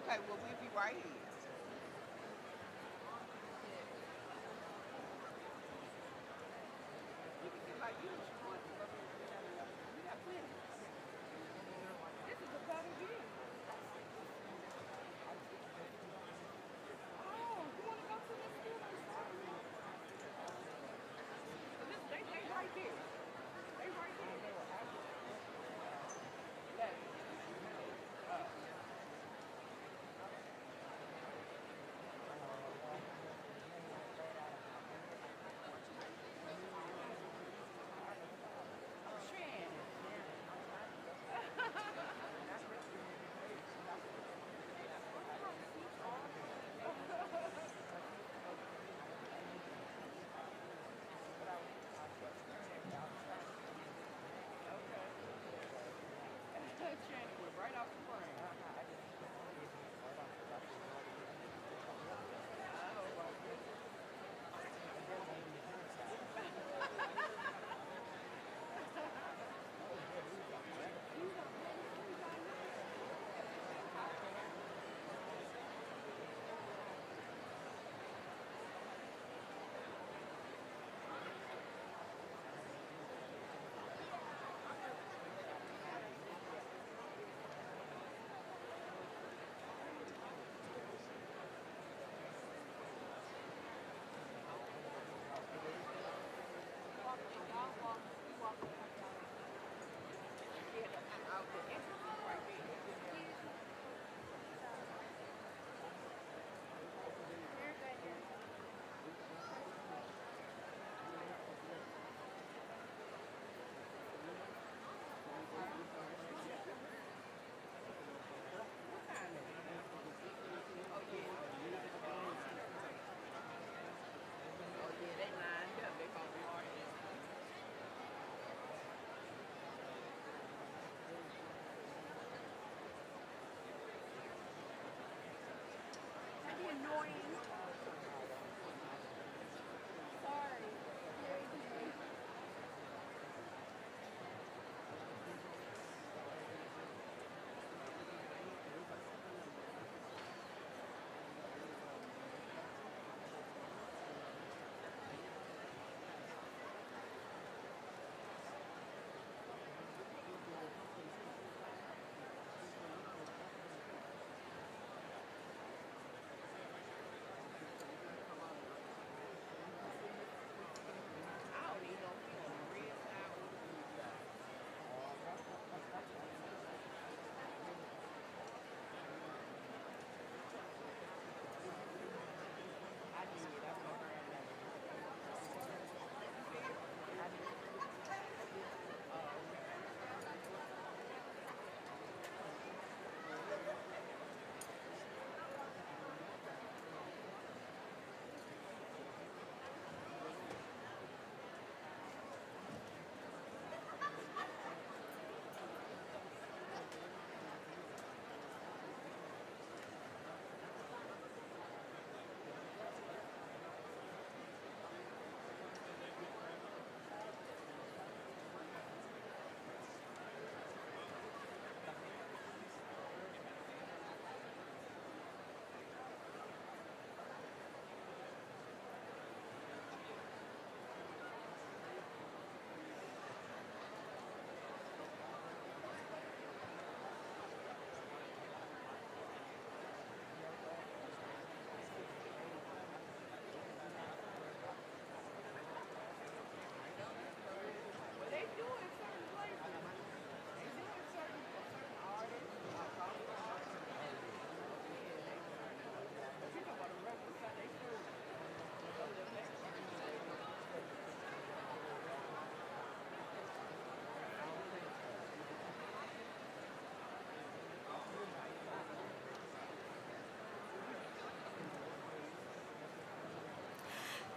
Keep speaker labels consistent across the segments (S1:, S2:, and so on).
S1: Okay, well, we'll be right here. You can get like you if you want to. We got plenty. This is a better view. Oh, you want to go to this school or something? They right there. They right there. Yes. Shannon. Shannon went right off the frame.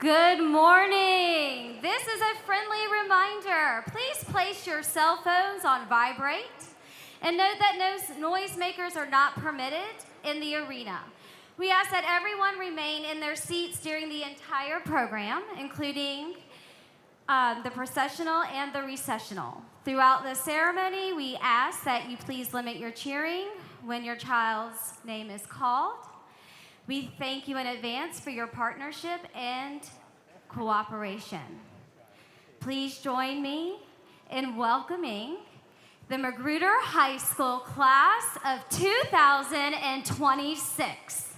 S2: Good morning. This is a friendly reminder. Please place your cell phones on vibrate and note that noisemakers are not permitted in the arena. We ask that everyone remain in their seats during the entire program, including the processional and the recessional. Throughout the ceremony, we ask that you please limit your cheering when your child's name is called. We thank you in advance for your partnership and cooperation. Please join me in welcoming the Magruder High School class of 2026.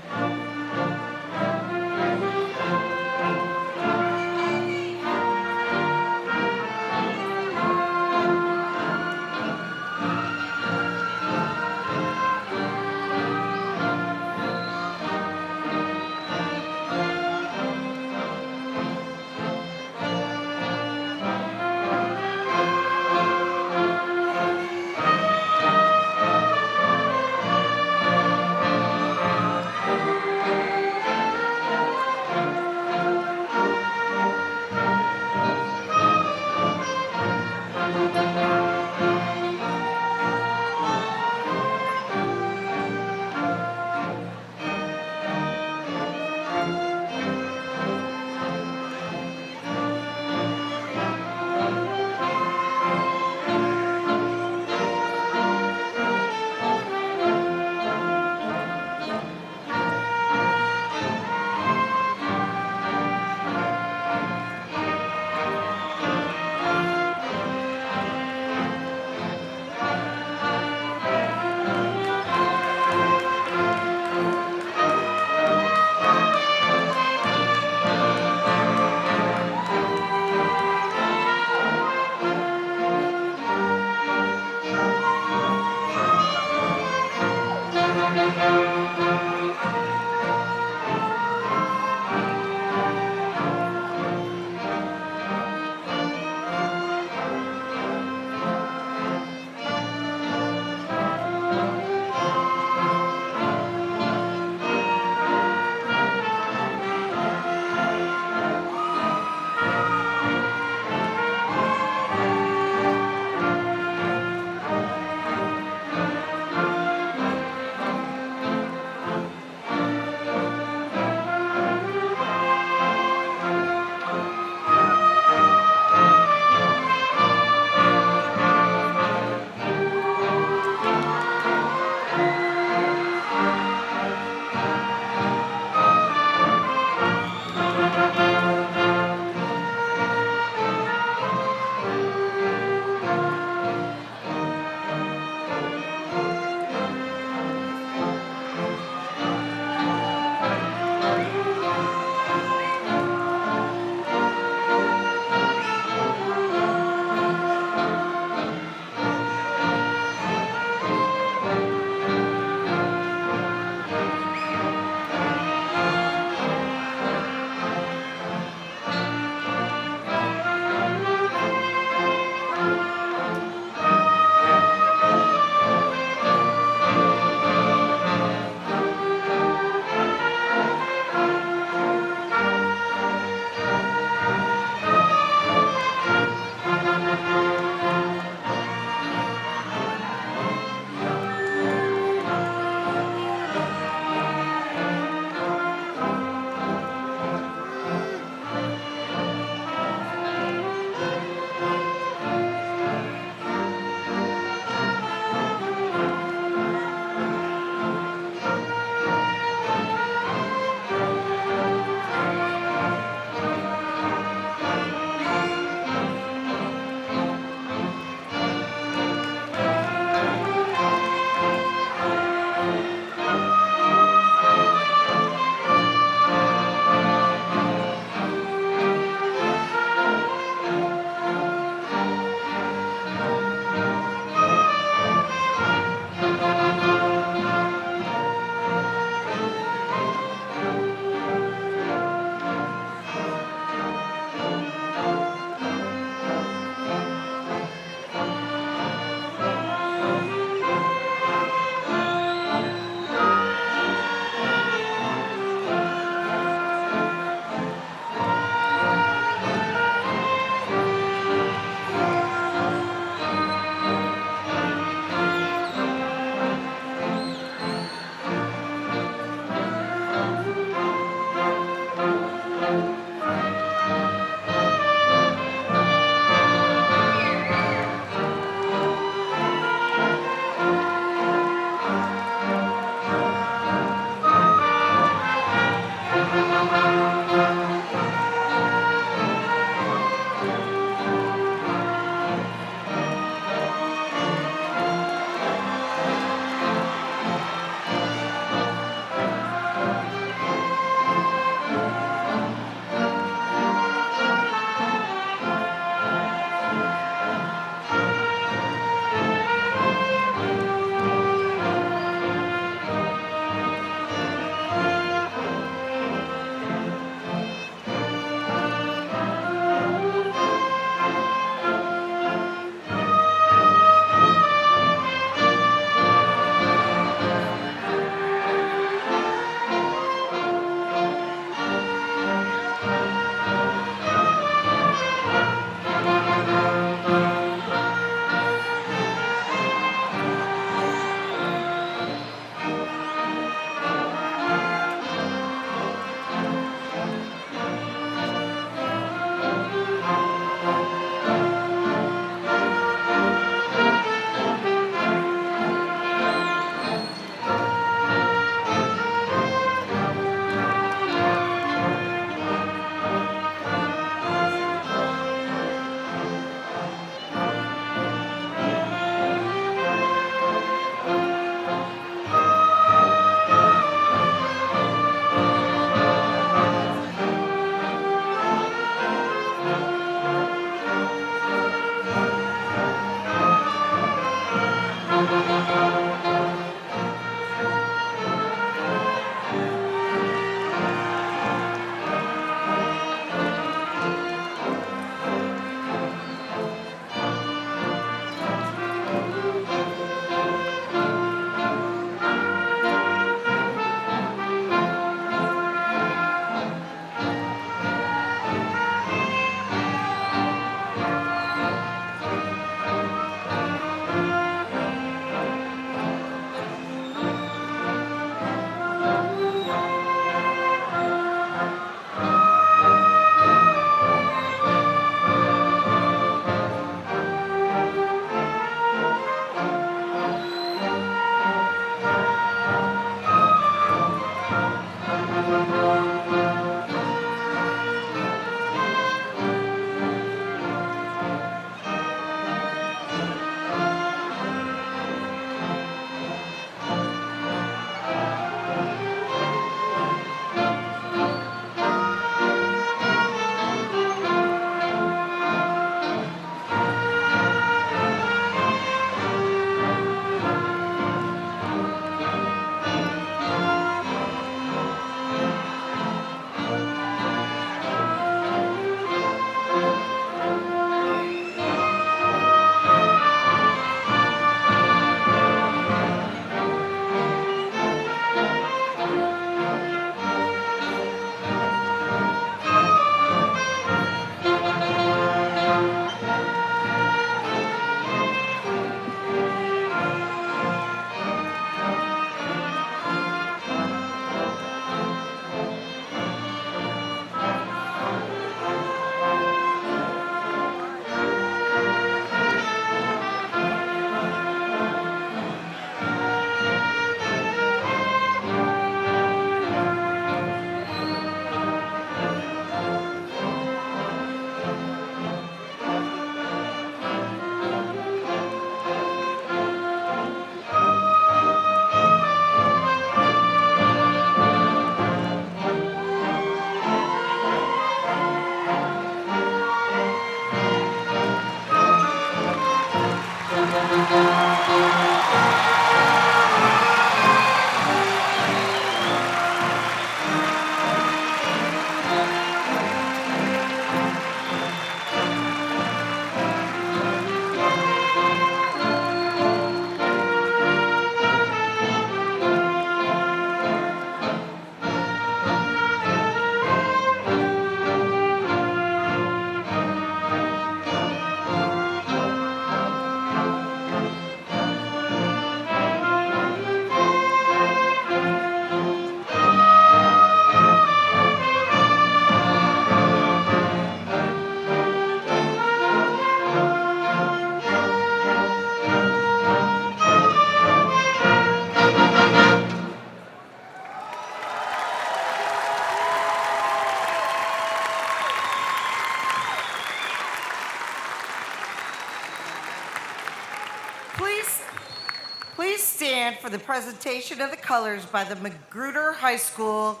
S3: Please stand for the presentation of the colors by the Magruder High School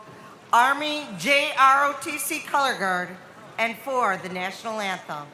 S3: Army JROTC Color Guard and for the National Anthem.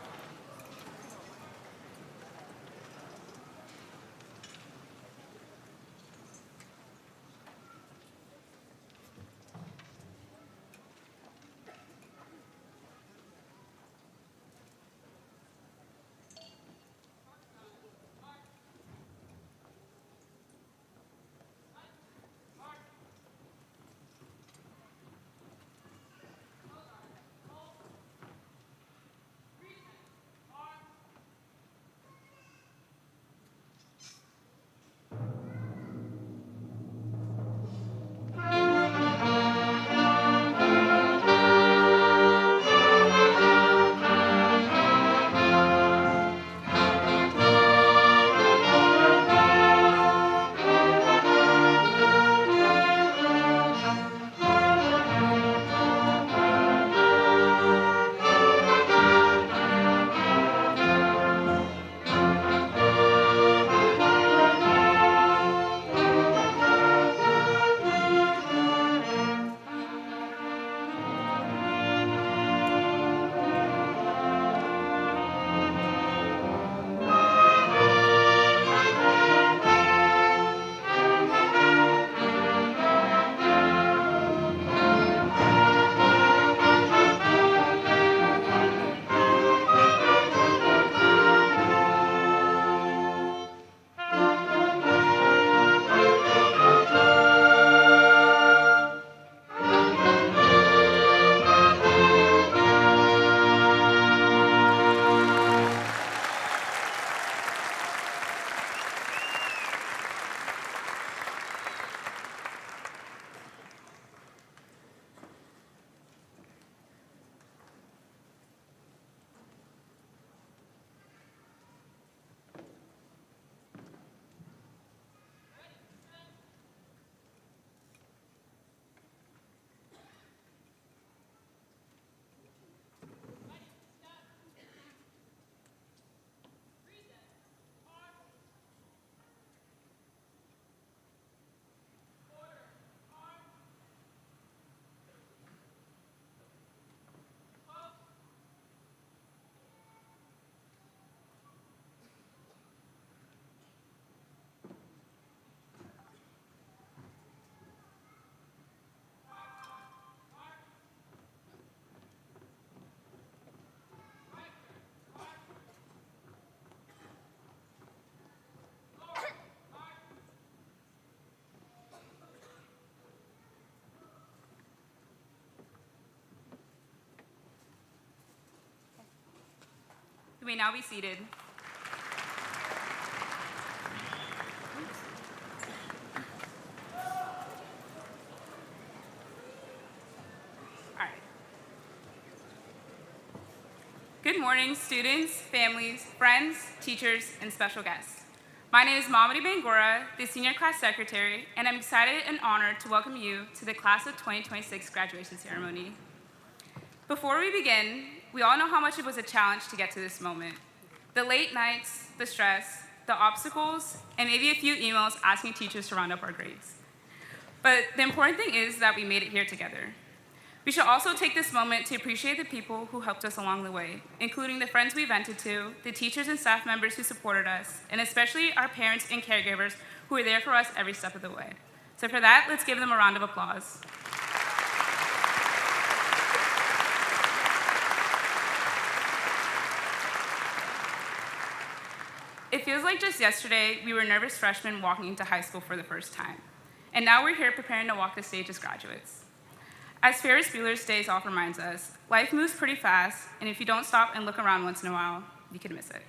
S4: You may now be seated. All right. Good morning, students, families, friends, teachers, and special guests. My name is Mamadi Bangora, the Senior Class Secretary, and I'm excited and honored to welcome you to the Class of 2026 graduation ceremony. Before we begin, we all know how much it was a challenge to get to this moment. The late nights, the stress, the obstacles, and maybe a few emails asking teachers to round up our grades. But the important thing is that we made it here together. We should also take this moment to appreciate the people who helped us along the way, including the friends we vented to, the teachers and staff members who supported us, and especially our parents and caregivers who were there for us every step of the way. So for that, let's give them a round of applause. It feels like just yesterday, we were nervous freshmen walking into high school for the first time. And now we're here preparing to walk the stage as graduates. As Ferris Bueller's Days Off reminds us, life moves pretty fast, and if you don't stop and look around once in a while, you could miss it.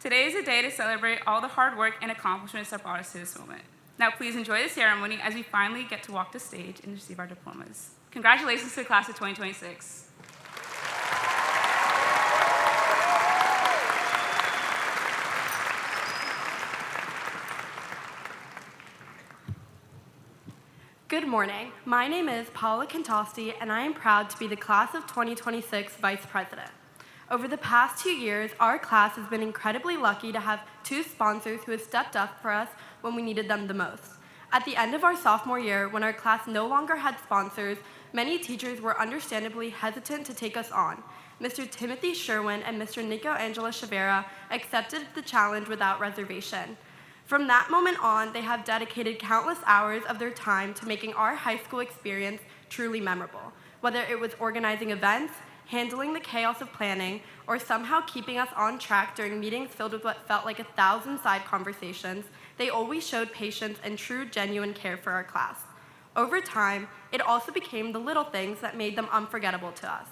S4: Today is a day to celebrate all the hard work and accomplishments that brought us to this moment. Now please enjoy the ceremony as we finally get to walk the stage and receive our diplomas. Congratulations to the class of 2026.
S5: Good morning. My name is Paula Kantosti, and I am proud to be the Class of 2026 Vice President. Over the past 2 years, our class has been incredibly lucky to have 2 sponsors who have stepped up for us when we needed them the most. At the end of our sophomore year, when our class no longer had sponsors, many teachers were understandably hesitant to take us on. Mr. Timothy Sherwin and Mr. Nico Angela Chavera accepted the challenge without reservation. From that moment on, they have dedicated countless hours of their time to making our high school experience truly memorable. Whether it was organizing events, handling the chaos of planning, or somehow keeping us on track during meetings filled with what felt like 1,000 side conversations, they always showed patience and true, genuine care for our class. Over time, it also became the little things that made them unforgettable to us.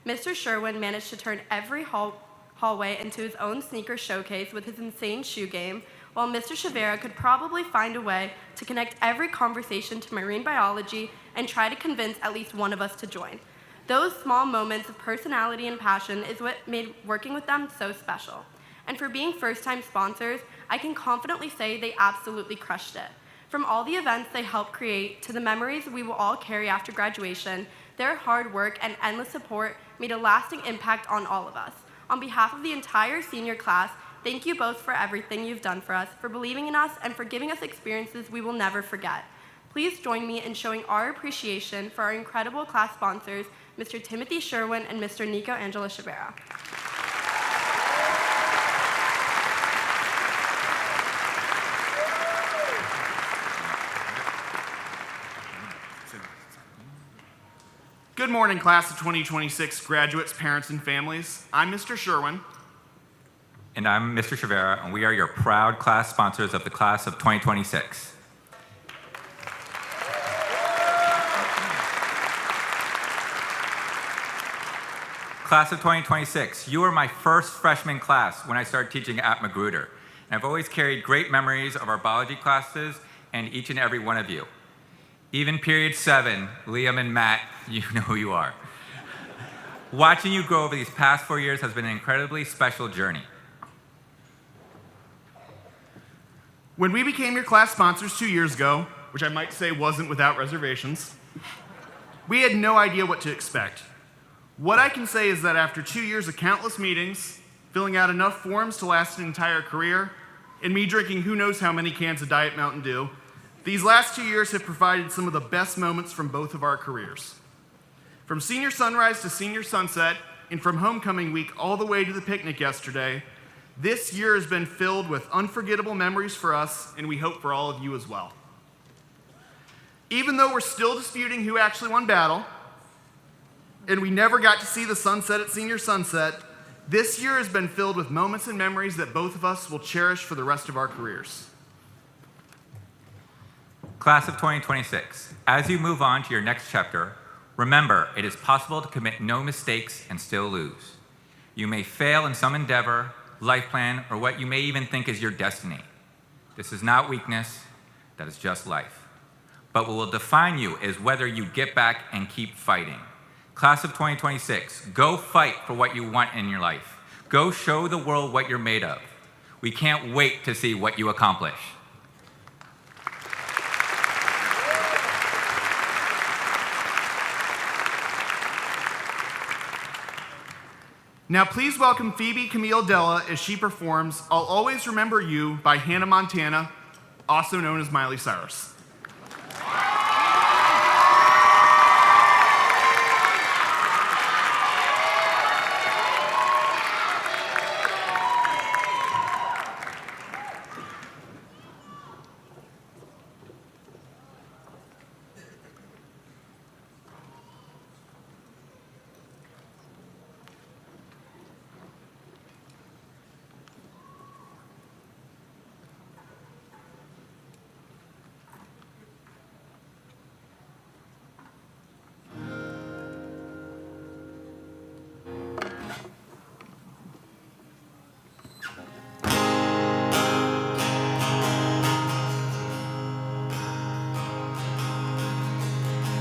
S5: Mr. Sherwin managed to turn every hallway into his own sneaker showcase with his insane shoe game, while Mr. Chavera could probably find a way to connect every conversation to marine biology and try to convince at least one of us to join. Those small moments of personality and passion is what made working with them so special. And for being first-time sponsors, I can confidently say they absolutely crushed it. From all the events they helped create to the memories we will all carry after graduation, their hard work and endless support made a lasting impact on all of us. On behalf of the entire senior class, thank you both for everything you've done for us, for believing in us, and for giving us experiences we will never forget. Please join me in showing our appreciation for our incredible class sponsors, Mr. Timothy Sherwin and Mr. Nico Angela Chavera.
S6: Good morning, class of 2026 graduates, parents, and families. I'm Mr. Sherwin.
S7: And I'm Mr. Chavera, and we are your proud class sponsors of the class of 2026. Class of 2026, you were my first freshman class when I started teaching at Magruder. And I've always carried great memories of our biology classes and each and every one of you. Even period 7, Liam and Matt, you know who you are. Watching you grow over these past 4 years has been an incredibly special journey.
S6: When we became your class sponsors 2 years ago, which I might say wasn't without reservations, we had no idea what to expect. What I can say is that after 2 years of countless meetings, filling out enough forms to last an entire career, and me drinking who knows how many cans of Diet Mountain Dew, these last 2 years have provided some of the best moments from both of our careers. From senior sunrise to senior sunset, and from homecoming week all the way to the picnic yesterday, this year has been filled with unforgettable memories for us, and we hope for all of you as well. Even though we're still disputing who actually won battle, and we never got to see the sunset at senior sunset, this year has been filled with moments and memories that both of us will cherish for the rest of our careers.
S7: Class of 2026, as you move on to your next chapter, remember it is possible to commit no mistakes and still lose. You may fail in some endeavor, life plan, or what you may even think is your destiny. This is not weakness, that is just life. But what will define you is whether you get back and keep fighting. Class of 2026, go fight for what you want in your life. Go show the world what you're made of. We can't wait to see what you accomplish.
S6: Now please welcome Phoebe Camille Della as she performs I'll Always Remember You by Hannah Montana, also known as Miley Cyrus.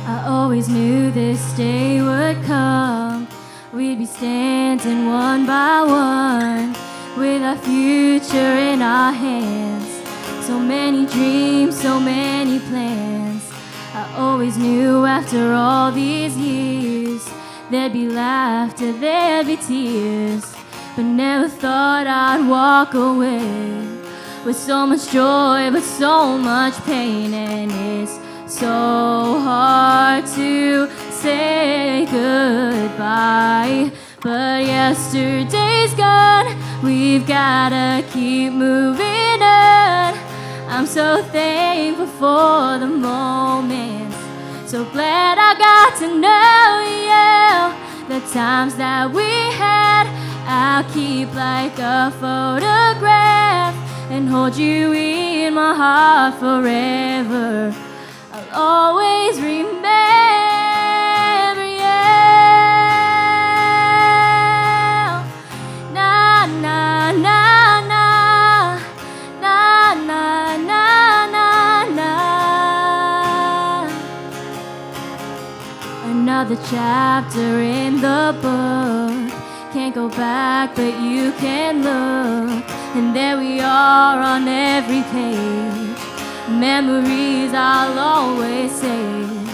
S8: I always knew this day would come. We'd be standing one by one with our future in our hands. So many dreams, so many plans. I always knew after all these years There'd be laughter, there'd be tears, but never thought I'd walk away with so much joy, but so much pain, and it's so hard to say goodbye. But yesterday's gone, we've gotta keep moving on. I'm so thankful for the moments, so glad I got to know you. The times that we had, I'll keep like a photograph and hold you in my heart forever. I'll always remember you. Na na na na na na na na na. Another chapter in the book. Can't go back, but you can look, and there we are on every page. Memories I'll always save.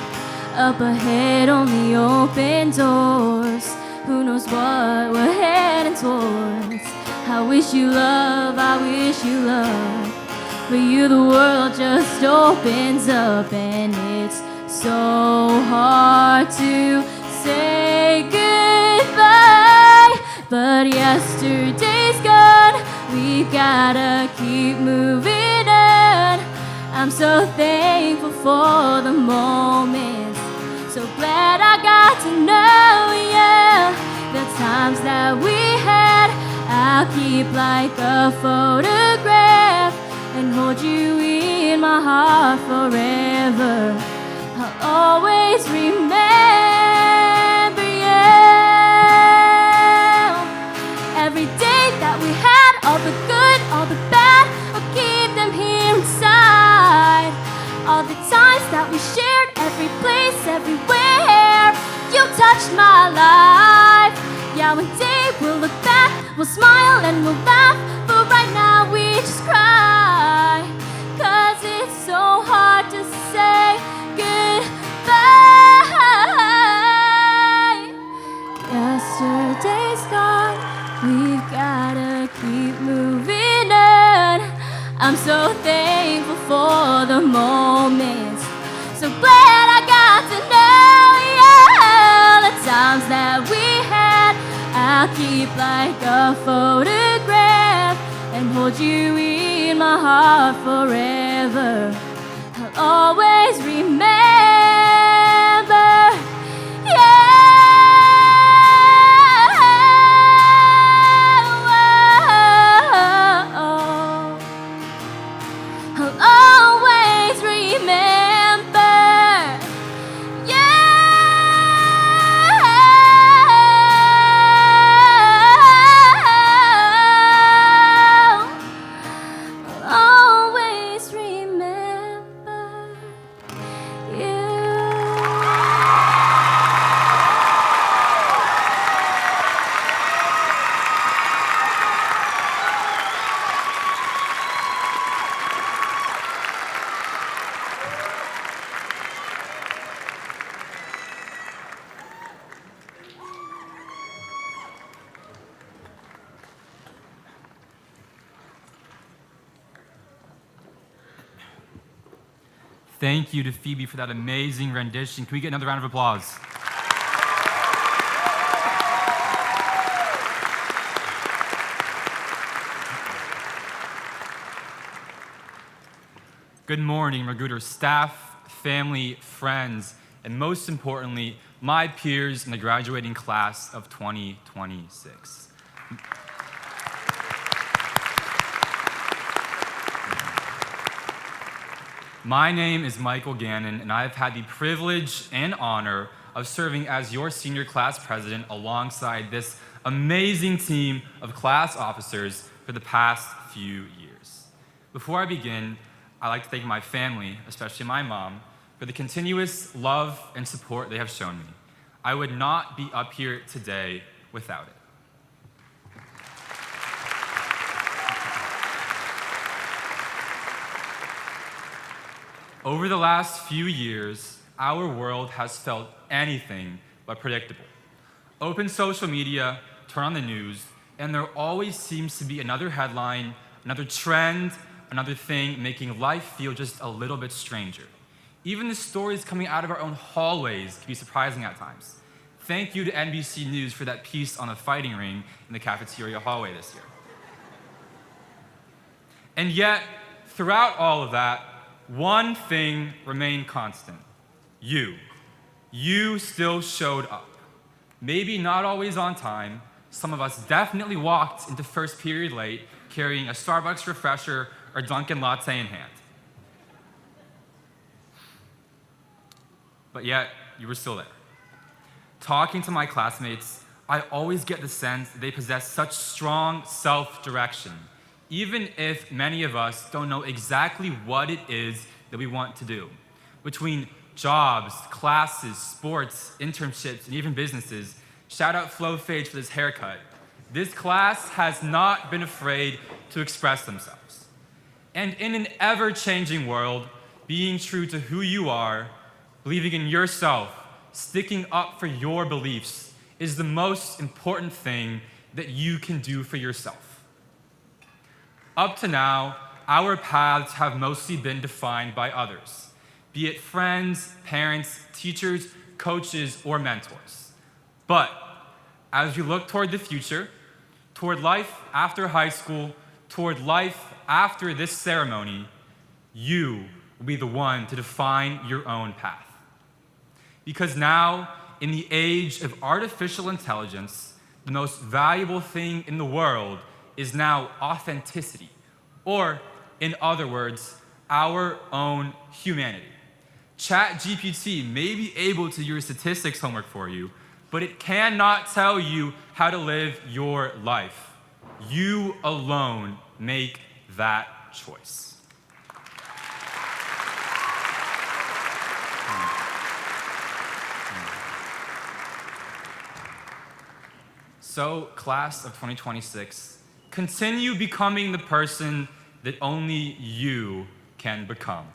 S8: Up ahead, only open doors. Who knows what we're heading towards? I wish you love, I wish you love. For you the world just opens up, and it's so hard to say goodbye. But yesterday's gone, we gotta keep moving on. I'm so thankful for the moments, so glad I got to know you. The times that we had, I'll keep like a photograph and hold you in my heart forever. I'll always remember you. Every day that we had, all the good, all the bad, I'll keep them here inside. All the times that we shared, every place, everywhere, you touched my life. Yeah, one day we'll look back, we'll smile and we'll laugh, but right now we just cry, 'cause it's so hard to say goodbye. Yesterday's gone, we've gotta keep moving on. I'm so thankful for the moments, so glad I got to know you. The times that we had, I'll keep like a photograph and hold you in my heart forever. I'll always remember you. I'll always remember you. I'll always remember you.
S9: Thank you to Phoebe for that amazing rendition. Can we get another round of applause? Good morning, Magruder staff, family, friends, and most importantly, my peers in the graduating class of 2026. My name is Michael Gannon, and I have had the privilege and honor of serving as your senior class president alongside this amazing team of class officers for the past few years. Before I begin, I'd like to thank my family, especially my mom, for the continuous love and support they have shown me. I would not be up here today without it. Over the last few years, our world has felt anything but predictable. Open social media, turn on the news, and there always seems to be another headline, another trend, another thing making life feel just a little bit stranger. Even the stories coming out of our own hallways can be surprising at times. Thank you to NBC News for that piece on a fighting ring in the cafeteria hallway this year. And yet, throughout all of that, one thing remained constant. You. You still showed up. Maybe not always on time. Some of us definitely walked into first period late, carrying a Starbucks refresher or Dunkin' latte in hand. But yet, you were still there. Talking to my classmates, I always get the sense that they possess such strong self-direction, even if many of us don't know exactly what it is that we want to do. Between jobs, classes, sports, internships, and even businesses, shout out Flo Fage for this haircut. This class has not been afraid to express themselves. And in an ever-changing world, being true to who you are, believing in yourself, sticking up for your beliefs is the most important thing that you can do for yourself. Up to now, our paths have mostly been defined by others, be it friends, parents, teachers, coaches, or mentors. But as we look toward the future, toward life after high school, toward life after this ceremony, you will be the one to define your own path. Because now, in the age of artificial intelligence, the most valuable thing in the world is now authenticity, or in other words, our own humanity. ChatGPT may be able to do your statistics homework for you, but it cannot tell you how to live your life. You alone make that choice. So, class of 2026, continue becoming the person that only you can become.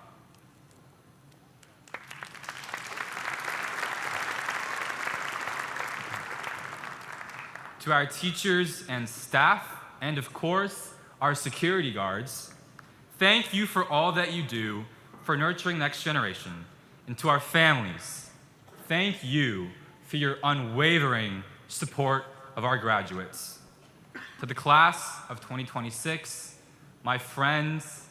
S9: To our teachers and staff, and of course, our security guards, thank you for all that you do for nurturing the next generation. And to our families, thank you for your unwavering support of our graduates. To the class of 2026, my friends,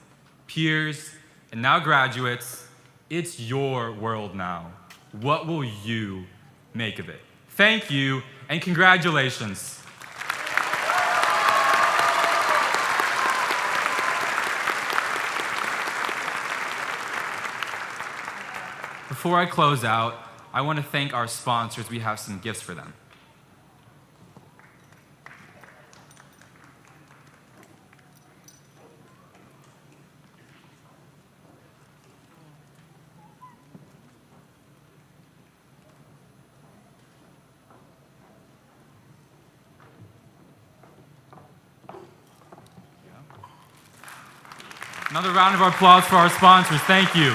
S9: peers, and now graduates, it's your world now. What will you make of it? Thank you, and congratulations. Before I close out, I want to thank our sponsors. We have some gifts for them. Another round of applause for our sponsors. Thank you.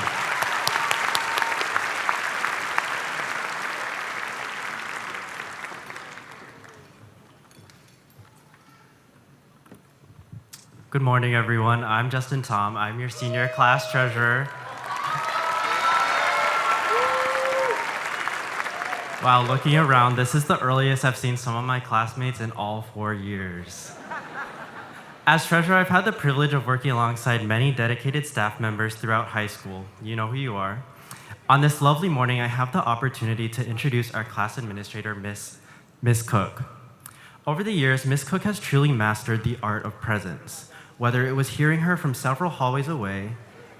S10: Good morning, everyone. I'm Justin Tom. I'm your senior class treasurer. Wow, looking around, this is the earliest I've seen some of my classmates in all 4 years. As treasurer, I've had the privilege of working alongside many dedicated staff members throughout high school. You know who you are. On this lovely morning, I have the opportunity to introduce our class administrator, Miss Cook. Over the years, Miss Cook has truly mastered the art of presence, whether it was hearing her from several hallways away,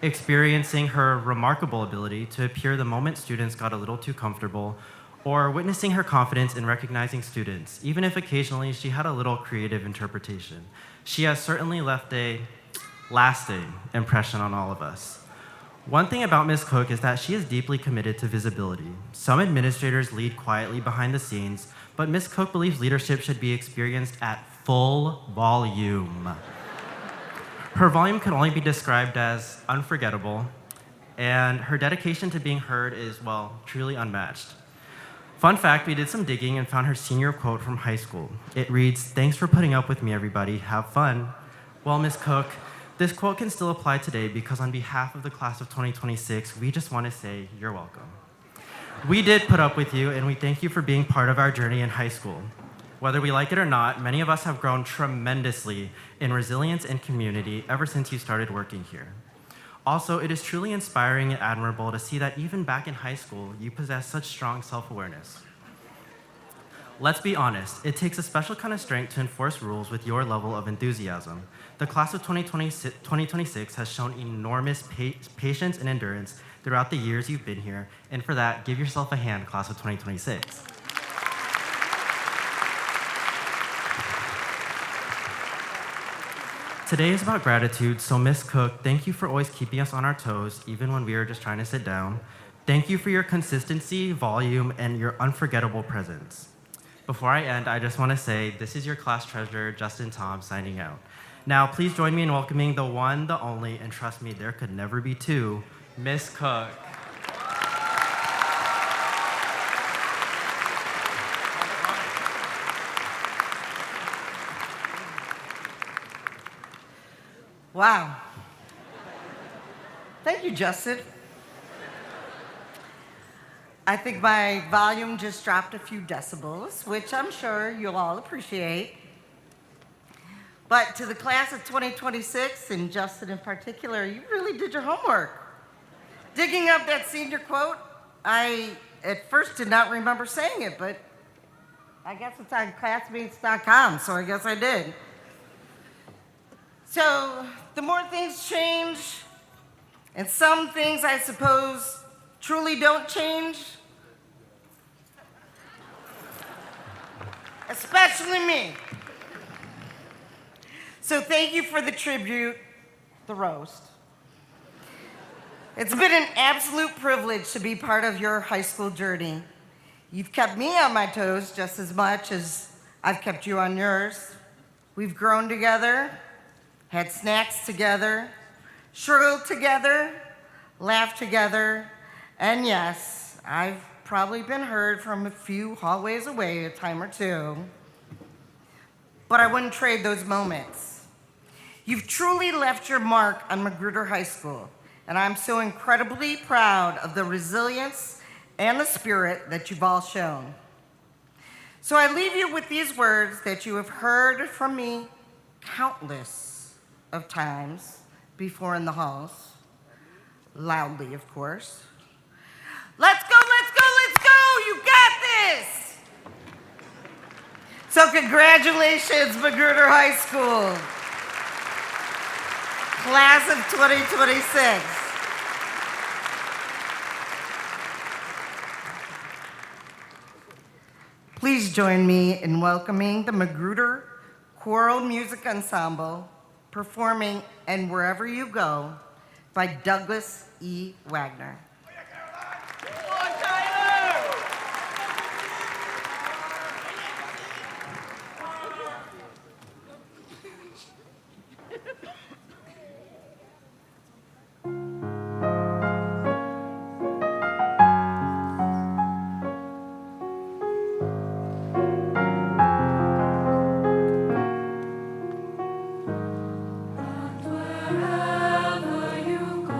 S10: experiencing her remarkable ability to appear the moment students got a little too comfortable, or witnessing her confidence in recognizing students, even if occasionally she had a little creative interpretation. She has certainly left a lasting impression on all of us. One thing about Ms. Cook is that she is deeply committed to visibility. Some administrators lead quietly behind the scenes, but Ms. Cook believes leadership should be experienced at full volume. Her volume can only be described as unforgettable, and her dedication to being heard is, well, truly unmatched. Fun fact, we did some digging and found her senior quote from high school. It reads, "Thanks for putting up with me, everybody. Have fun." Well, Ms. Cook, this quote can still apply today because on behalf of the class of 2026, we just want to say you're welcome. We did put up with you, and we thank you for being part of our journey in high school. Whether we like it or not, many of us have grown tremendously in resilience and community ever since you started working here. Also, it is truly inspiring and admirable to see that even back in high school, you possess such strong self-awareness. Let's be honest, it takes a special kind of strength to enforce rules with your level of enthusiasm. The class of 2026 has shown enormous patience and endurance throughout the years you've been here, and for that, give yourself a hand, class of 2026. Today is about gratitude, so Ms. Cook, thank you for always keeping us on our toes, even when we are just trying to sit down. Thank you for your consistency, volume, and your unforgettable presence. Before I end, I just want to say this is your class treasurer, Justin Tom, signing out. Now, please join me in welcoming the one, the only, and trust me, there could never be two, Ms. Cook.
S3: Wow. Thank you, Justin. I think my volume just dropped a few decibels, which I'm sure you'll all appreciate. But to the class of 2026, and Justin in particular, you really did your homework. Digging up that senior quote, I at first did not remember saying it, but I guess it's on classmates.com, so I guess I did. So the more things change, and some things I suppose truly don't change, especially me. So thank you for the tribute, the roast. It's been an absolute privilege to be part of your high school journey. You've kept me on my toes just as much as I've kept you on yours. We've grown together, had snacks together, struggled together, laughed together, and yes, I've probably been heard from a few hallways away a time or two. But I wouldn't trade those moments. You've truly left your mark on Magruder High School, and I'm so incredibly proud of the resilience and the spirit that you've all shown. So I leave you with these words that you have heard from me countless of times before in the halls, loudly, of course. Let's go, let's go, let's go, you got this! So congratulations, Magruder High School, class of 2026. Please join me in welcoming the Magruder Choral Music Ensemble, performing "And Wherever You Go" by Douglas E. Wagner.
S8: Wherever you go,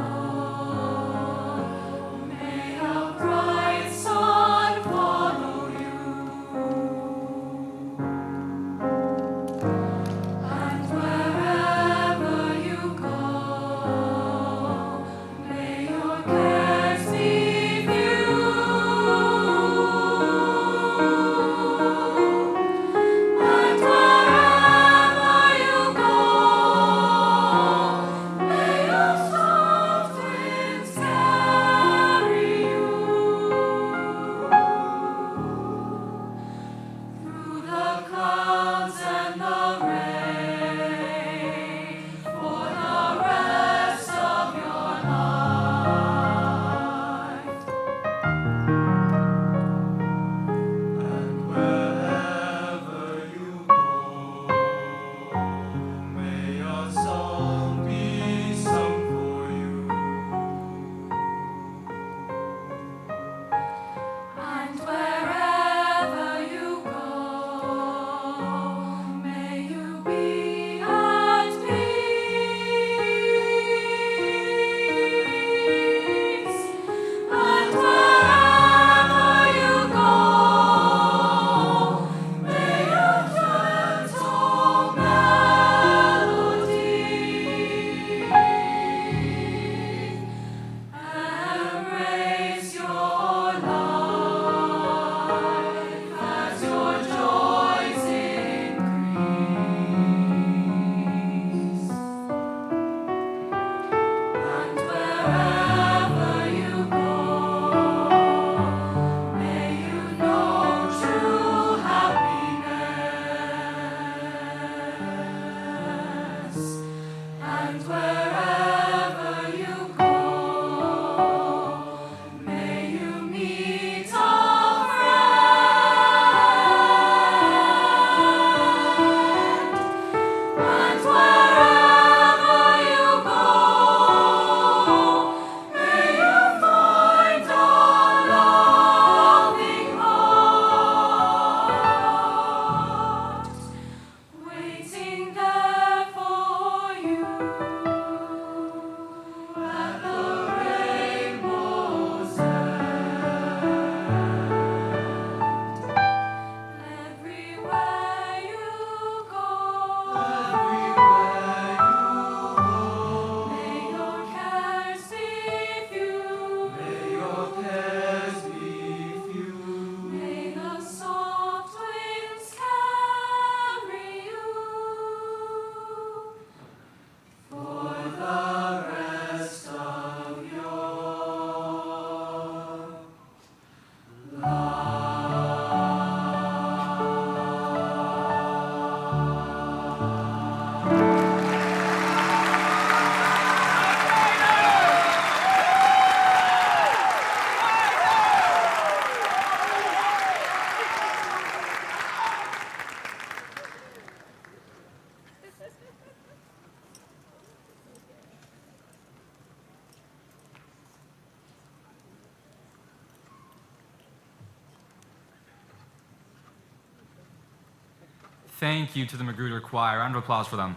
S9: Thank you to the Magruder Choir. Round of applause for them.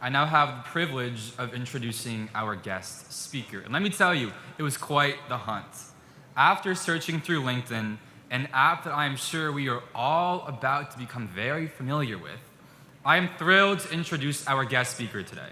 S9: I now have the privilege of introducing our guest speaker. And let me tell you, it was quite the hunt. After searching through LinkedIn, an app that I am sure we are all about to become very familiar with, I am thrilled to introduce our guest speaker today.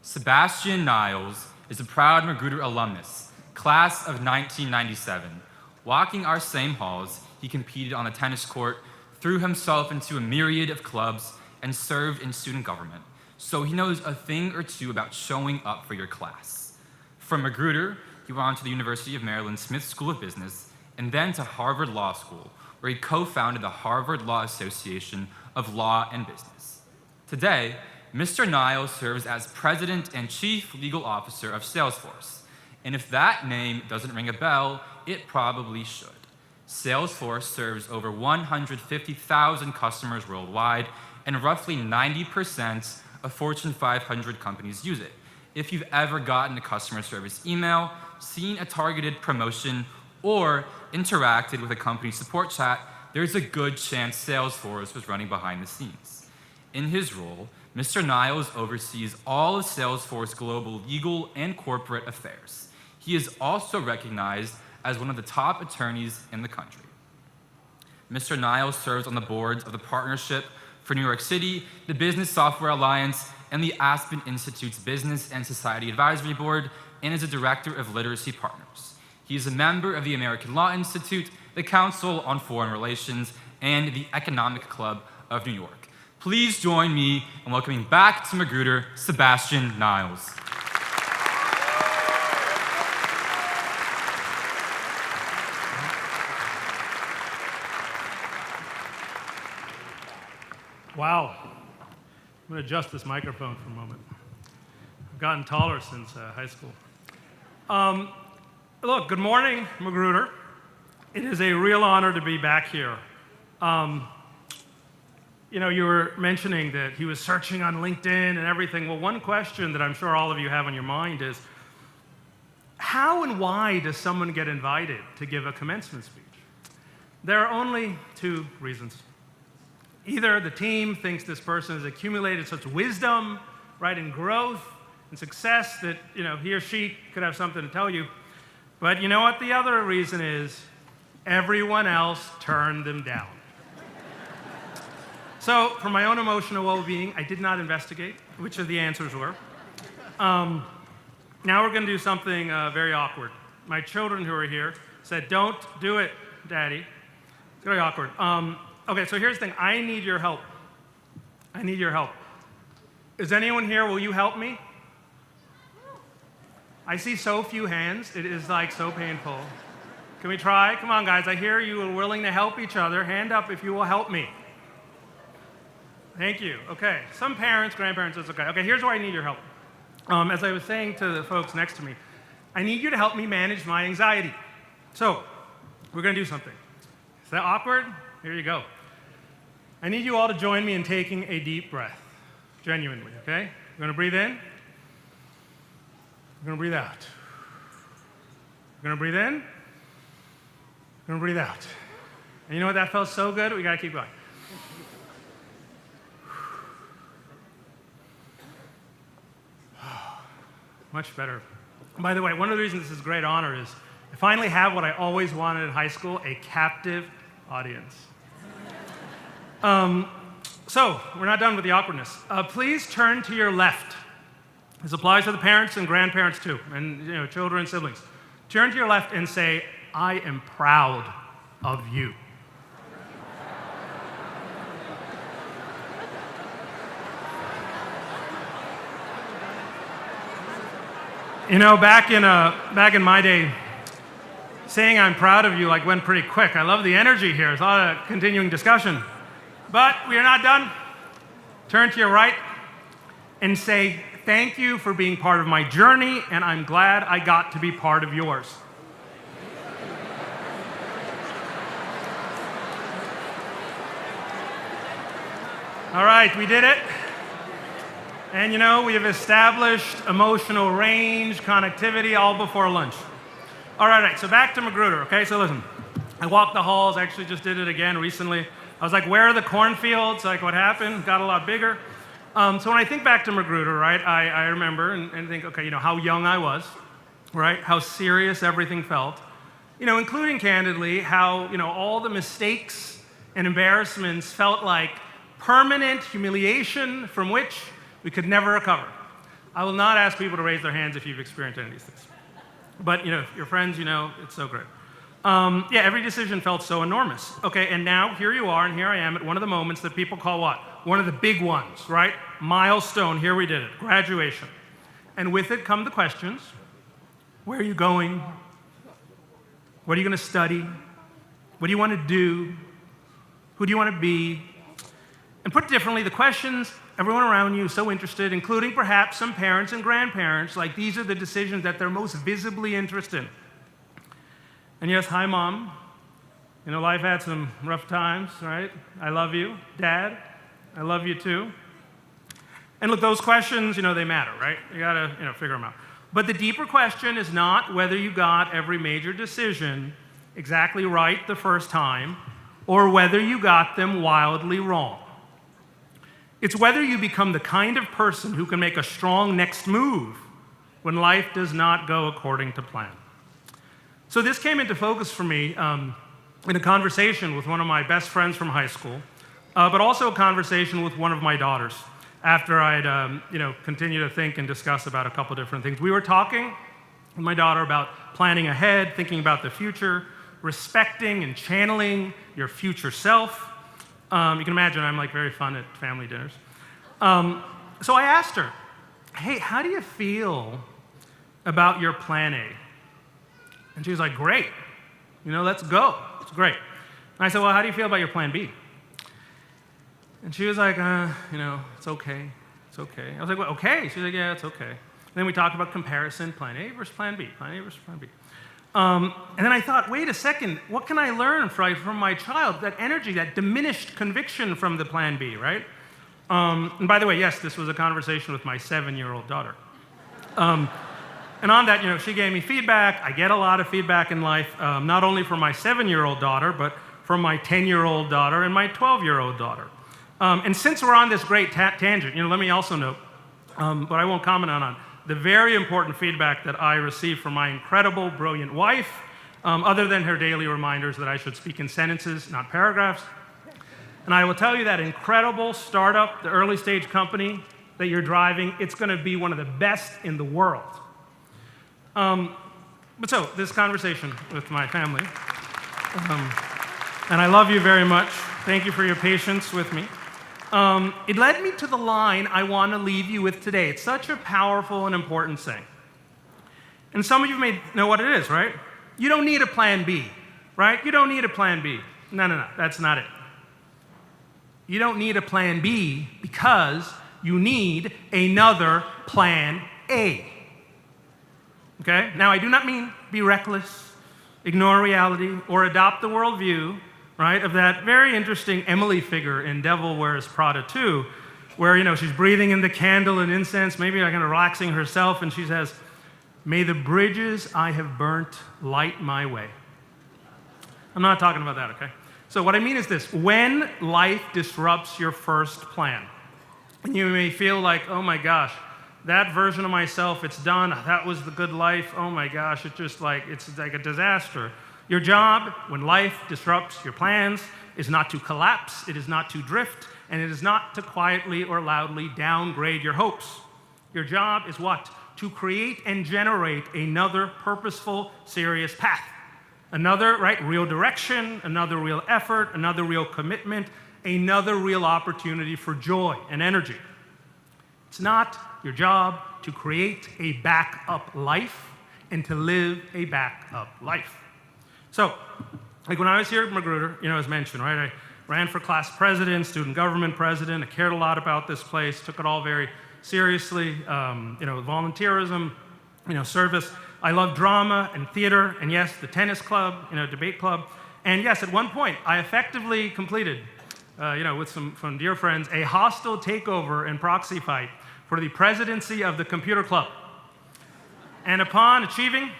S9: Sebastian Niles is a proud Magruder alumnus, class of 1997. Walking our same halls, he competed on the tennis court, threw himself into a myriad of clubs, and served in student government. So he knows a thing or two about showing up for your class. From Magruder, he went on to the University of Maryland Smith School of Business, and then to Harvard Law School, where he co-founded the Harvard Law Association of Law and Business. Today, Mr. Niles serves as President and Chief Legal Officer of Salesforce. And if that name doesn't ring a bell, it probably should. Salesforce serves over 150,000 customers worldwide, and roughly 90% of Fortune 500 companies use it. If you've ever gotten a customer service email, seen a targeted promotion, or interacted with a company support chat, there's a good chance Salesforce was running behind the scenes. In his role, Mr. Niles oversees all of Salesforce global legal and corporate affairs. He is also recognized as one of the top attorneys in the country. Mr. Niles serves on the boards of the Partnership for New York City, the Business Software Alliance, and the Aspen Institute's Business and Society Advisory Board, and is a Director of Literacy Partners. He is a member of the American Law Institute, the Council on Foreign Relations, and the Economic Club of New York. Please join me in welcoming back to Magruder, Sebastian Niles.
S11: Wow. I'm going to adjust this microphone for a moment. I've gotten taller since high school. Look, good morning, Magruder. It is a real honor to be back here. You know, you were mentioning that he was searching on LinkedIn and everything. Well, one question that I'm sure all of you have on your mind is, how and why does someone get invited to give a commencement speech? There are only two reasons. Either the team thinks this person has accumulated such wisdom, right, and growth and success that, you know, he or she could have something to tell you. But you know what the other reason is? Everyone else turned them down. So, for my own emotional well-being, I did not investigate which of the answers were. Now we're going to do something very awkward. My children who are here said, "Don't do it, Daddy." It's very awkward. Okay, so here's the thing. I need your help. I need your help. Is anyone here? Will you help me? I see so few hands. It is like so painful. Can we try? Come on, guys. I hear you are willing to help each other. Hand up if you will help me. Thank you. Okay. Some parents, grandparents, it's okay. Okay, here's where I need your help. As I was saying to the folks next to me, I need you to help me manage my anxiety. So, we're going to do something. Is that awkward? Here you go. I need you all to join me in taking a deep breath. Genuinely, okay? We're going to breathe in. We're going to breathe out. We're going to breathe in. We're going to breathe out. And you know what? That felt so good. We got to keep going. Much better. By the way, one of the reasons this is a great honor is I finally have what I always wanted in high school, a captive audience. So, we're not done with the awkwardness. Please turn to your left. This applies to the parents and grandparents too, and children and siblings. Turn to your left and say, I am proud of you. Back in my day, saying I'm proud of you went pretty quick. I love the energy here. There's a lot of continuing discussion. But we are not done. Turn to your right and say, thank you for being part of my journey, and I'm glad I got to be part of yours. All right, we did it. And we have established emotional range, connectivity, all before lunch. All right, so back to Magruder, okay? So listen, I walked the halls, actually just did it again recently. I was like, where are the cornfields? What happened? Got a lot bigger. So when I think back to Magruder, right, I remember and think, okay, how young I was, right? How serious everything felt. Including candidly how, all the mistakes and embarrassments felt like permanent humiliation from which we could never recover. I will not ask people to raise their hands if you've experienced any of these things. But, your friends, it's so great. Every decision felt so enormous. Okay, and now here you are, and here I am at one of the moments that people call what? One of the big ones, right? Milestone, here we did it, graduation. And with it come the questions. Where are you going? What are you going to study? What do you want to do? Who do you want to be? And put differently, the questions everyone around you is so interested, including perhaps some parents and grandparents, these are the decisions that they're most visibly interested in. And yes, hi, Mom. Life had some rough times, right? I love you. Dad, I love you too. And look, those questions, they matter, right? You gotta, figure them out. But the deeper question is not whether you got every major decision exactly right the first time, or whether you got them wildly wrong. It's whether you become the kind of person who can make a strong next move when life does not go according to plan. So this came into focus for me in a conversation with one of my best friends from high school, but also a conversation with one of my daughters after I'd continued to think and discuss about a couple different things. We were talking with my daughter about planning ahead, thinking about the future, respecting and channeling your future self. You can imagine I'm very fun at family dinners. So I asked her, hey, how do you feel about your plan A? And she was like, great. Let's go. It's great. And I said, well, how do you feel about your plan B? And she was like, it's okay. It's okay. I was like, well, okay. She was like, yeah, it's okay. And then we talked about comparison, plan A versus plan B, plan A versus plan B. And then I thought, wait a second, what can I learn from my child? That energy, that diminished conviction from the plan B, right? And by the way, yes, this was a conversation with my 7-year-old daughter. And on that, she gave me feedback. I get a lot of feedback in life, not only from my 7-year-old daughter, but from my 10-year-old daughter and my 12-year-old daughter. And since we're on this great tangent, let me also note, but I won't comment on the very important feedback that I received from my incredible, brilliant wife, other than her daily reminders that I should speak in sentences, not paragraphs. And I will tell you that incredible startup, the early stage company that you're driving, it's going to be one of the best in the world. But so, this conversation with my family, and I love you very much. Thank you for your patience with me. It led me to the line I want to leave you with today. It's such a powerful and important saying. And some of you may know what it is, right? You don't need a plan B, right? You don't need a plan B. No, that's not it. You don't need a plan B because you need another plan A. Okay? Now, I do not mean be reckless, ignore reality, or adopt the worldview, right, of that very interesting Emily figure in Devil Wears Prada 2, where, she's breathing in the candle and incense, maybe kind of relaxing herself, and she says, "May the bridges I have burnt light my way." I'm not talking about that, okay? So what I mean is this: when life disrupts your first plan, and you may feel like, oh my gosh, that version of myself, it's done, that was the good life, oh my gosh, it's like a disaster. Your job, when life disrupts your plans, is not to collapse, it is not to drift, and it is not to quietly or loudly downgrade your hopes. Your job is what? To create and generate another purposeful, serious path. Another, real direction, another real effort, another real commitment, another real opportunity for joy and energy. It's not your job to create a backup life and to live a backup life. So, when I was here at Magruder, as mentioned, I ran for class president, student government president. I cared a lot about this place, took it all very seriously, volunteerism, service. I love drama and theater, and yes, the tennis club, debate club. And yes, at one point, I effectively completed, with some dear friends, a hostile takeover and proxy fight for the presidency of the computer club. And upon achieving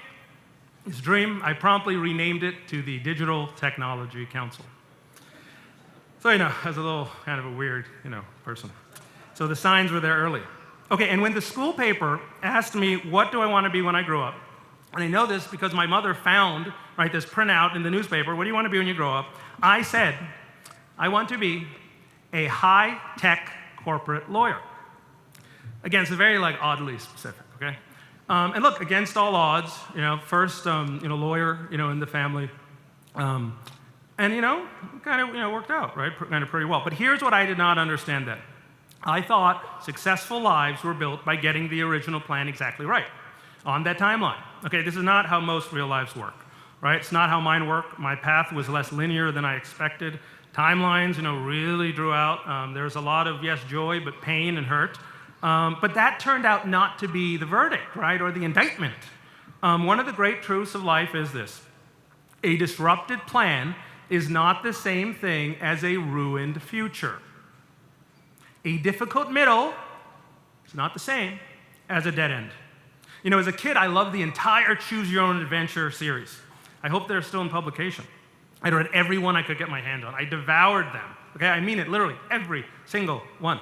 S11: this dream, I promptly renamed it to the Digital Technology Council. So, as a little kind of a weird, person. So the signs were there early. Okay, and when the school paper asked me, what do I want to be when I grow up? And I know this because my mother found, this printout in the newspaper, what do you want to be when you grow up? I said, I want to be a high-tech corporate lawyer. Again, it's very, oddly specific, okay? And look, against all odds, first, lawyer, in the family. And, kind of, worked out, kind of pretty well. But here's what I did not understand then. I thought successful lives were built by getting the original plan exactly right on that timeline. Okay, this is not how most real lives work, It's not how mine work. My path was less linear than I expected. Timelines, really drew out. There was a lot of, yes, joy, but pain and hurt. But that turned out not to be the verdict, or the indictment. One of the great truths of life is this: a disrupted plan is not the same thing as a ruined future. A difficult middle is not the same as a dead end. As a kid, I loved the entire Choose Your Own Adventure series. I hope they're still in publication. I read every one I could get my hand on. I devoured them. Okay, I mean it, literally, every single one.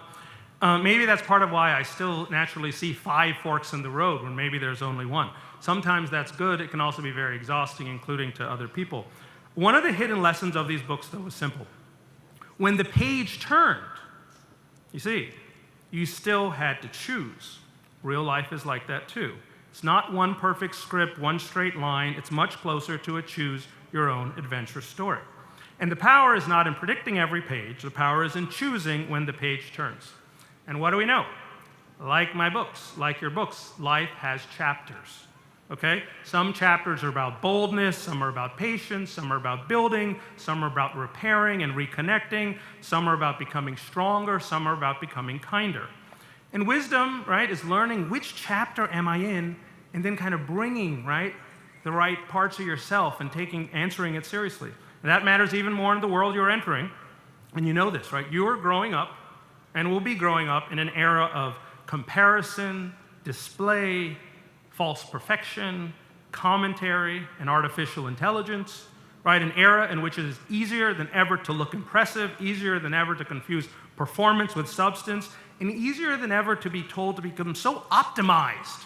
S11: Maybe that's part of why I still naturally see 5 forks in the road when maybe there's only one. Sometimes that's good. It can also be very exhausting, including to other people. One of the hidden lessons of these books, though, was simple. When the page turned, you still had to choose. Real life is like that, too. It's not one perfect script, one straight line. It's much closer to a choose your own adventure story. And the power is not in predicting every page. The power is in choosing when the page turns. And what do we know? Like my books, like your books, life has chapters, okay? Some chapters are about boldness, some are about patience, some are about building, some are about repairing and reconnecting, some are about becoming stronger, some are about becoming kinder. And wisdom, is learning which chapter am I in, and then kind of bringing, the right parts of yourself and answering it seriously. And that matters even more in the world you're entering, and you know this, You're growing up, and will be growing up in an era of comparison, display, false perfection, commentary, and artificial intelligence, An era in which it is easier than ever to look impressive, easier than ever to confuse performance with substance, and easier than ever to be told to become so optimized,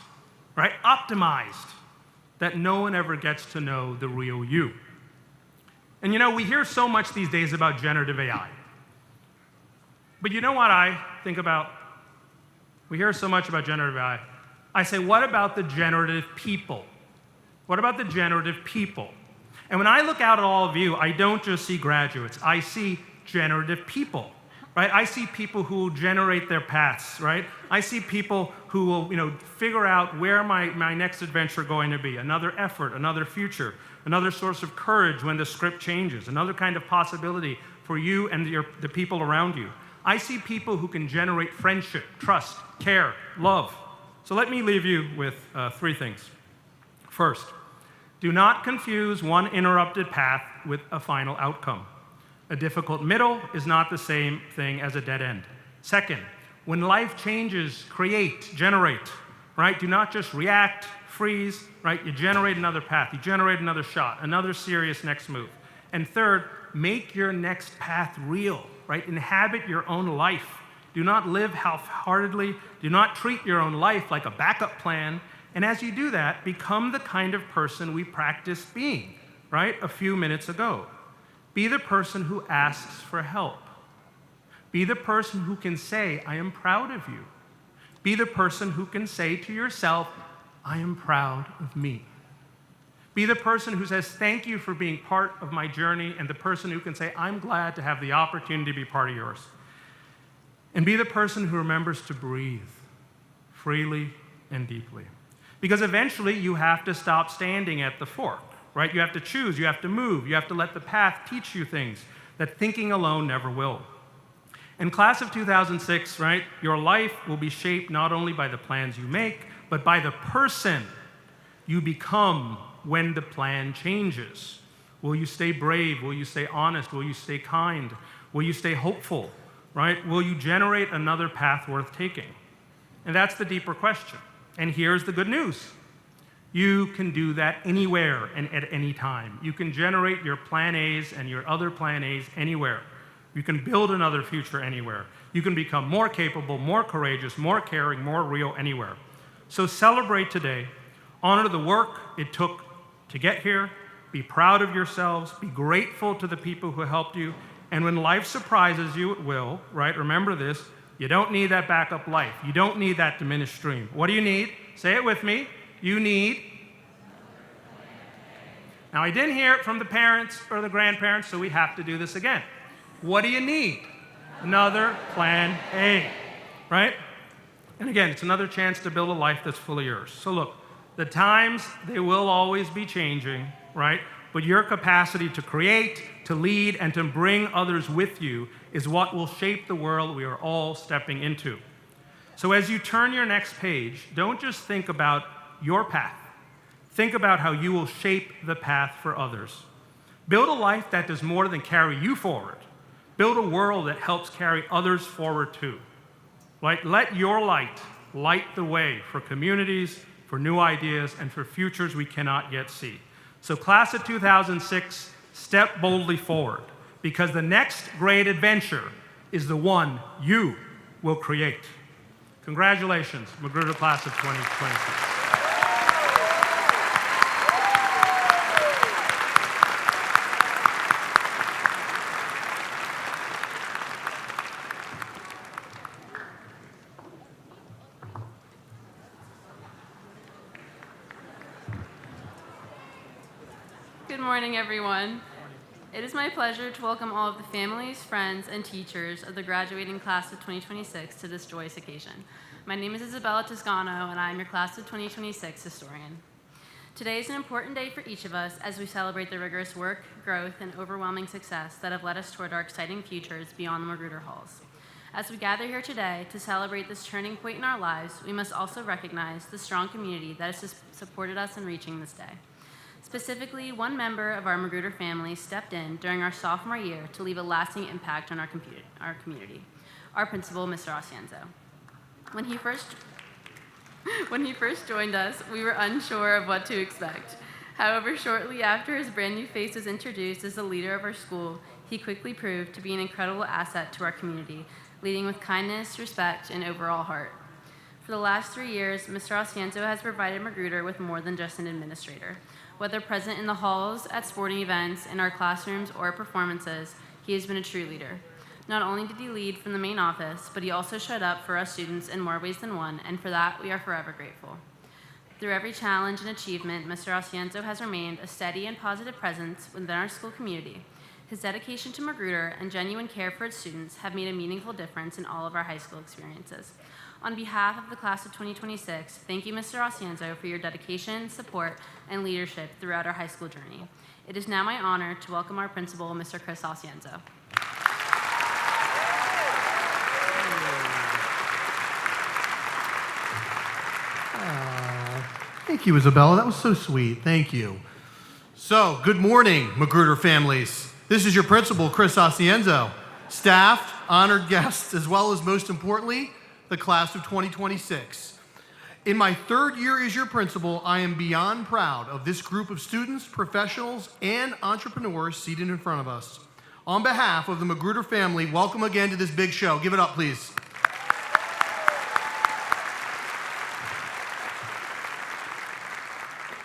S11: Optimized, that no one ever gets to know the real you. And we hear so much these days about generative AI. But you know what I think about? We hear so much about generative AI. I say, what about the generative people? What about the generative people? And when I look out at all of you, I don't just see graduates. I see generative people, I see people who will generate their paths, I see people who will, figure out where my next adventure going to be, another effort, another future, another source of courage when the script changes, another kind of possibility for you and the people around you. I see people who can generate friendship, trust, care, love. So let me leave you with 3 things. First, do not confuse one interrupted path with a final outcome. A difficult middle is not the same thing as a dead end. Second, when life changes, create, generate, right? Do not just react, freeze, right? You generate another path, you generate another shot, another serious next move. And third, make your next path real, right? Inhabit your own life. Do not live half-heartedly. Do not treat your own life like a backup plan. And as you do that, become the kind of person we practiced being, right? A few minutes ago. Be the person who asks for help. Be the person who can say, I am proud of you. Be the person who can say to yourself, I am proud of me. Be the person who says, thank you for being part of my journey, and the person who can say, I'm glad to have the opportunity to be part of yours. And be the person who remembers to breathe freely and deeply. Because eventually you have to stop standing at the fork, right? You have to choose, you have to move, you have to let the path teach you things that thinking alone never will. In class of 2006, right, your life will be shaped not only by the plans you make, but by the person you become when the plan changes. Will you stay brave? Will you stay honest? Will you stay kind? Will you stay hopeful, right? Will you generate another path worth taking? And that's the deeper question. And here's the good news. You can do that anywhere and at any time. You can generate your plan A's and your other plan A's anywhere. You can build another future anywhere. You can become more capable, more courageous, more caring, more real anywhere. So celebrate today. Honor the work it took to get here. Be proud of yourselves. Be grateful to the people who helped you. And when life surprises you, it will, right? Remember this. You don't need that backup life. You don't need that diminished stream. What do you need? Say it with me. You need. Now, I didn't hear it from the parents or the grandparents, so we have to do this again. What do you need? Another plan A, right? And again, it's another chance to build a life that's fully yours. So look, the times, they will always be changing, right? But your capacity to create, to lead, and to bring others with you is what will shape the world we are all stepping into. So as you turn your next page, don't just think about your path. Think about how you will shape the path for others. Build a life that does more than carry you forward. Build a world that helps carry others forward too. Right? Let your light light the way for communities, for new ideas, and for futures we cannot yet see. So class of 2006, step boldly forward, because the next great adventure is the one you will create. Congratulations, Magruder class of 2026.
S12: Good morning, everyone. It is my pleasure to welcome all of the families, friends, and teachers of the graduating class of 2026 to this joyous occasion. My name is Isabella Toscano, and I am your class of 2026 historian. Today is an important day for each of us as we celebrate the rigorous work, growth, and overwhelming success that have led us toward our exciting futures beyond the Magruder halls. As we gather here today to celebrate this turning point in our lives, we must also recognize the strong community that has supported us in reaching this day. Specifically, one member of our Magruder family stepped in during our sophomore year to leave a lasting impact on our community, our principal, Mr. Asienzo. When he first joined us, we were unsure of what to expect. However, shortly after his brand new face was introduced as the leader of our school, he quickly proved to be an incredible asset to our community, leading with kindness, respect, and overall heart. For the last 3 years, Mr. Asienzo has provided Magruder with more than just an administrator. Whether present in the halls, at sporting events, in our classrooms, or performances, he has been a true leader. Not only did he lead from the main office, but he also showed up for us students in more ways than one, and for that, we are forever grateful. Through every challenge and achievement, Mr. Asienzo has remained a steady and positive presence within our school community. His dedication to Magruder and genuine care for its students have made a meaningful difference in all of our high school experiences. On behalf of the class of 2026, thank you, Mr. Osienzo, for your dedication, support, and leadership throughout our high school journey. It is now my honor to welcome our principal, Mr. Chris Osienzo.
S13: Thank you, Isabella. That was so sweet. Thank you. So, good morning, Magruder families. This is your principal, Chris Osienzo. Staff, honored guests, as well as, most importantly, the class of 2026. In my third year as your principal, I am beyond proud of this group of students, professionals, and entrepreneurs seated in front of us. On behalf of the Magruder family, welcome again to this big show. Give it up, please.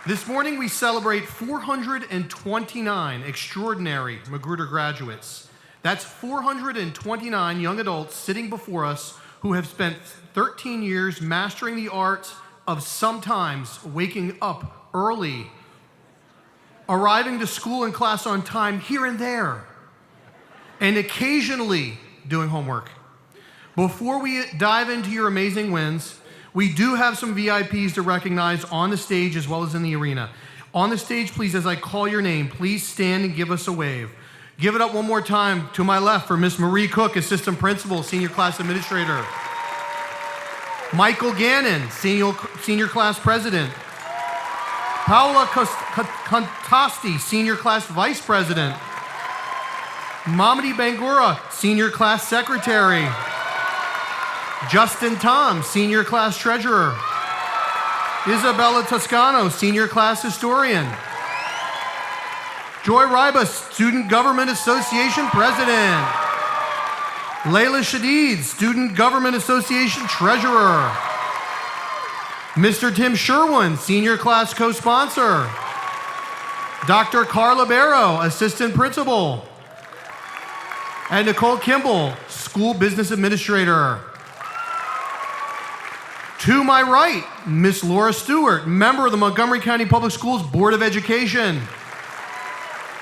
S13: This morning, we celebrate 429 extraordinary Magruder graduates. That's 429 young adults sitting before us who have spent 13 years mastering the art of sometimes waking up early, arriving to school and class on time here and there, and occasionally doing homework. Before we dive into your amazing wins, we do have some VIPs to recognize on the stage as well as in the arena. On the stage, please, as I call your name, please stand and give us a wave. Give it up one more time to my left for Miss Marie Cook, Assistant Principal, Senior Class Administrator. Michael Gannon, Senior Class President. Paola Contasti, Senior Class Vice President. Mamadi Bangura, Senior Class Secretary. Justin Tom, Senior Class Treasurer. Isabella Toscano, Senior Class Historian. Joy Ribas, Student Government Association President. Layla Shadid, Student Government Association Treasurer. Mr. Tim Sherwin, Senior Class Co-Sponsor. Dr. Carla Barrow, Assistant Principal. And Nicole Kimball, School Business Administrator. To my right, Miss Laura Stewart, member of the Montgomery County Public Schools Board of Education.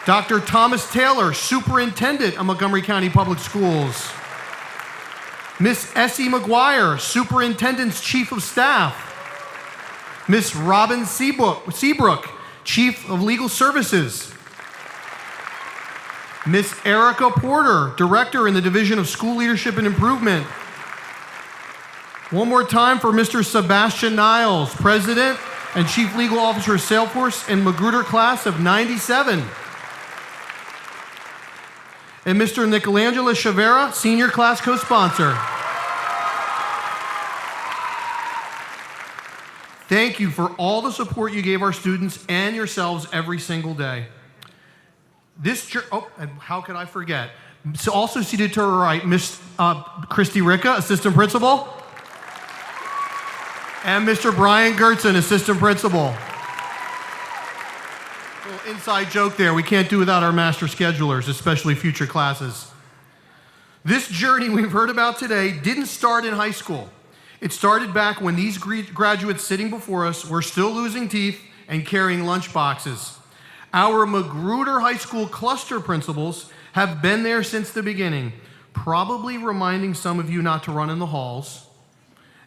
S13: Dr. Thomas Taylor, Superintendent of Montgomery County Public Schools. Miss Essie McGuire, Superintendent's Chief of Staff. Miss Robin Seabrook, Chief of Legal Services. Miss Erica Porter, Director in the Division of School Leadership and Improvement. One more time for Mr. Sebastian Niles, President and Chief Legal Officer of Salesforce and Magruder Class of 97. And Mr. Nicolangelo Chavera, Senior Class Co-Sponsor. Thank you for all the support you gave our students and yourselves every single day. And how could I forget? So also seated to her right, Miss Christy Ricca, Assistant Principal. And Mr. Brian Gertzen, Assistant Principal. Little inside joke there. We can't do without our master schedulers, especially future classes. This journey we've heard about today didn't start in high school. It started back when these graduates sitting before us were still losing teeth and carrying lunch boxes. Our Magruder High School cluster principals have been there since the beginning, probably reminding some of you not to run in the halls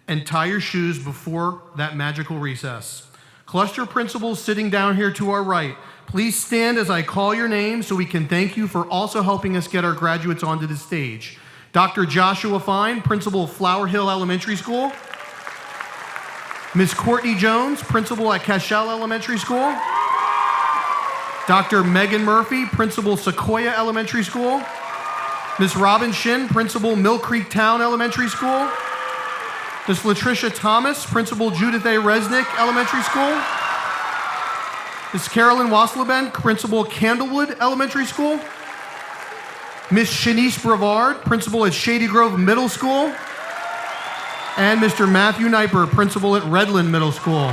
S13: and tie your shoes before that magical recess. Cluster principals sitting down here to our right, please stand as I call your name so we can thank you for also helping us get our graduates onto the stage. Dr. Joshua Fine, Principal of Flower Hill Elementary School. Ms. Courtney Jones, Principal at Cashel Elementary School. Dr. Megan Murphy, Principal Sequoia Elementary School. Ms. Robin Shin, Principal Mill Creek Town Elementary School. Ms. Latricia Thomas, Principal Judith A. Resnick Elementary School. Ms. Carolyn Wasleben, Principal Candlewood Elementary School. Ms. Shanice Brevard, Principal at Shady Grove Middle School. And Mr. Matthew Kniper, Principal at Redland Middle School.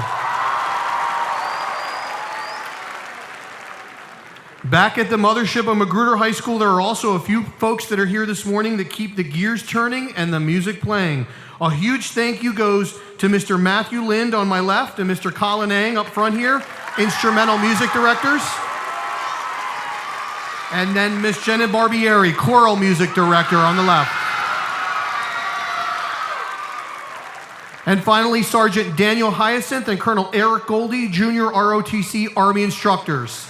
S13: Back at the mothership of Magruder High School, there are also a few folks that are here this morning that keep the gears turning and the music playing. A huge thank you goes to Mr. Matthew Lind on my left and Mr. Colin Ang up front here, instrumental music directors. And then Miss Jenna Barbieri, choral music director on the left. And finally, Sergeant Daniel Hyacinth and Colonel Eric Goldie, Junior ROTC Army instructors.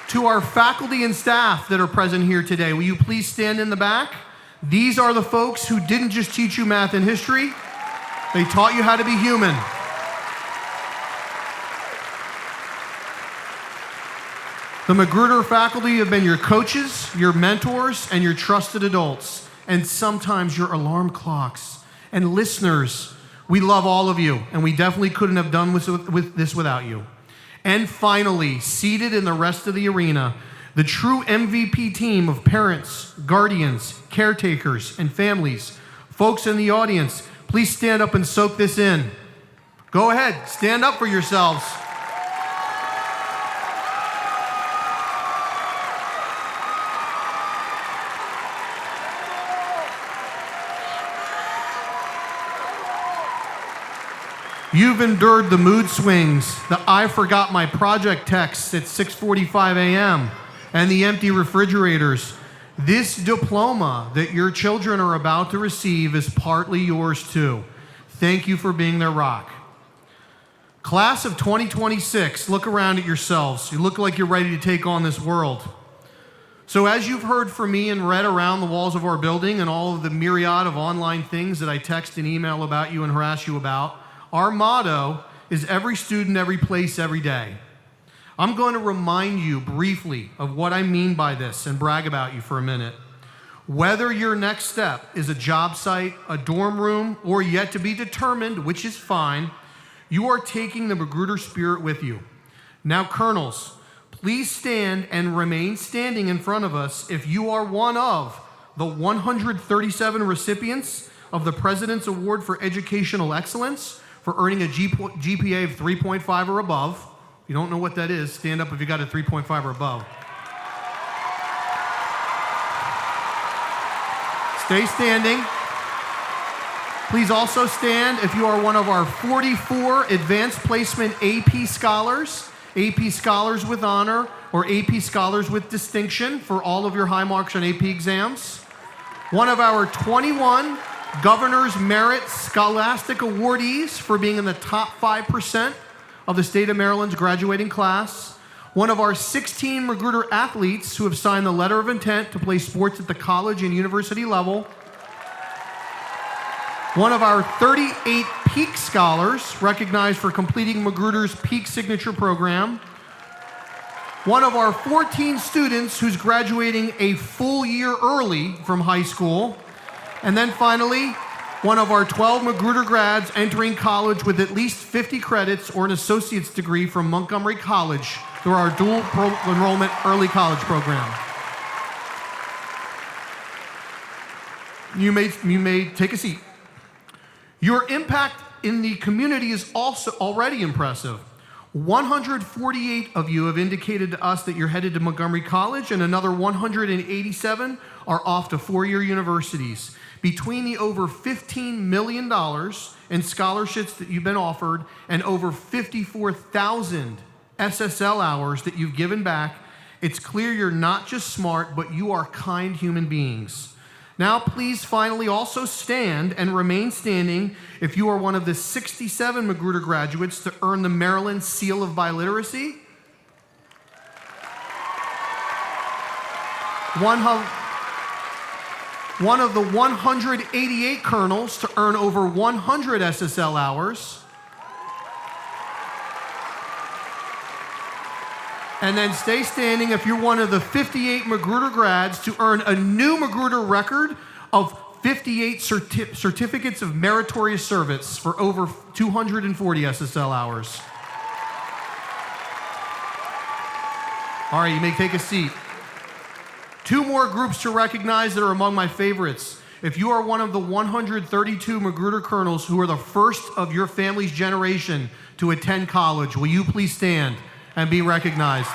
S13: To our faculty and staff that are present here today, will you please stand in the back? These are the folks who didn't just teach you math and history, they taught you how to be human. The Magruder faculty have been your coaches, your mentors, and your trusted adults, and sometimes your alarm clocks. And listeners, we love all of you, and we definitely couldn't have done this without you. And finally, seated in the rest of the arena, the true MVP team of parents, guardians, caretakers, and families. Folks in the audience, please stand up and soak this in. Go ahead, stand up for yourselves. You've endured the mood swings, the I forgot my project texts at 6:45 a.m., and the empty refrigerators. This diploma that your children are about to receive is partly yours too. Thank you for being their rock. Class of 2026, look around at yourselves. You look like you're ready to take on this world. So as you've heard from me and read around the walls of our building and all of the myriad of online things that I text and email about you and harass you about, our motto is every student, every place, every day. I'm going to remind you briefly of what I mean by this and brag about you for a minute. Whether your next step is a job site, a dorm room, or yet to be determined, which is fine, you are taking the Magruder spirit with you. Now, colonels, please stand and remain standing in front of us if you are one of the 137 recipients of the President's Award for Educational Excellence for earning a GPA of 3.5 or above. If you don't know what that is, stand up if you got a 3.5 or above. Stay standing. Please also stand if you are one of our 44 Advanced Placement AP Scholars with honor, or AP Scholars with distinction for all of your high marks on AP exams. One of our 21 Governor's Merit Scholastic Awardees for being in the top 5% of the state of Maryland's graduating class. One of our 16 Magruder athletes who have signed the letter of intent to play sports at the college and university level. One of our 38 Peak Scholars recognized for completing Magruder's Peak Signature Program. One of our 14 students who's graduating a full year early from high school. And then finally, one of our 12 Magruder grads entering college with at least 50 credits or an associate's degree from Montgomery College through our dual enrollment early college program. You may take a seat. Your impact in the community is also already impressive. 148 of you have indicated to us that you're headed to Montgomery College, and another 187 are off to four-year universities. Between the over $15 million in scholarships that you've been offered and over 54,000 SSL hours that you've given back, it's clear you're not just smart, but you are kind human beings. Now, please finally also stand and remain standing if you are one of the 67 Magruder graduates to earn the Maryland Seal of Biliteracy. One of the 188 colonels to earn over 100 SSL hours. And then stay standing if you're one of the 58 Magruder grads to earn a new Magruder record of 58 certificates of meritorious service for over 240 SSL hours. All right, you may take a seat. Two more groups to recognize that are among my favorites. If you are one of the 132 Magruder colonels who are the first of your family's generation to attend college, will you please stand and be recognized?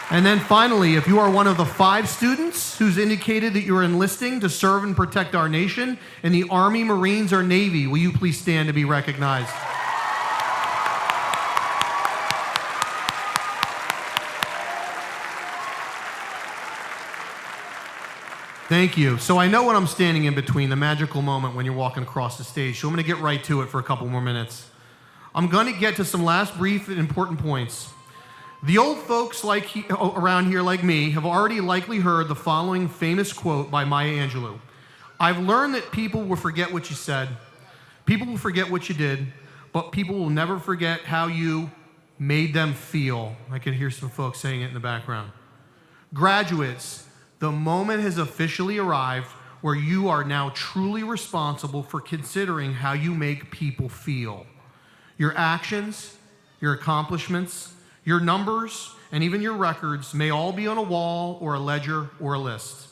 S13: And then finally, if you are one of the 5 students who's indicated that you're enlisting to serve and protect our nation in the Army, Marines, or Navy, will you please stand to be recognized? Thank you. So I know when I'm standing in between, the magical moment when you're walking across the stage. So I'm going to get right to it for a couple more minutes. I'm going to get to some last brief and important points. The old folks around here like me have already likely heard the following famous quote by Maya Angelou. I've learned that people will forget what you said, people will forget what you did, but people will never forget how you made them feel. I can hear some folks saying it in the background. Graduates, the moment has officially arrived where you are now truly responsible for considering how you make people feel. Your actions, your accomplishments, your numbers, and even your records may all be on a wall or a ledger or a list.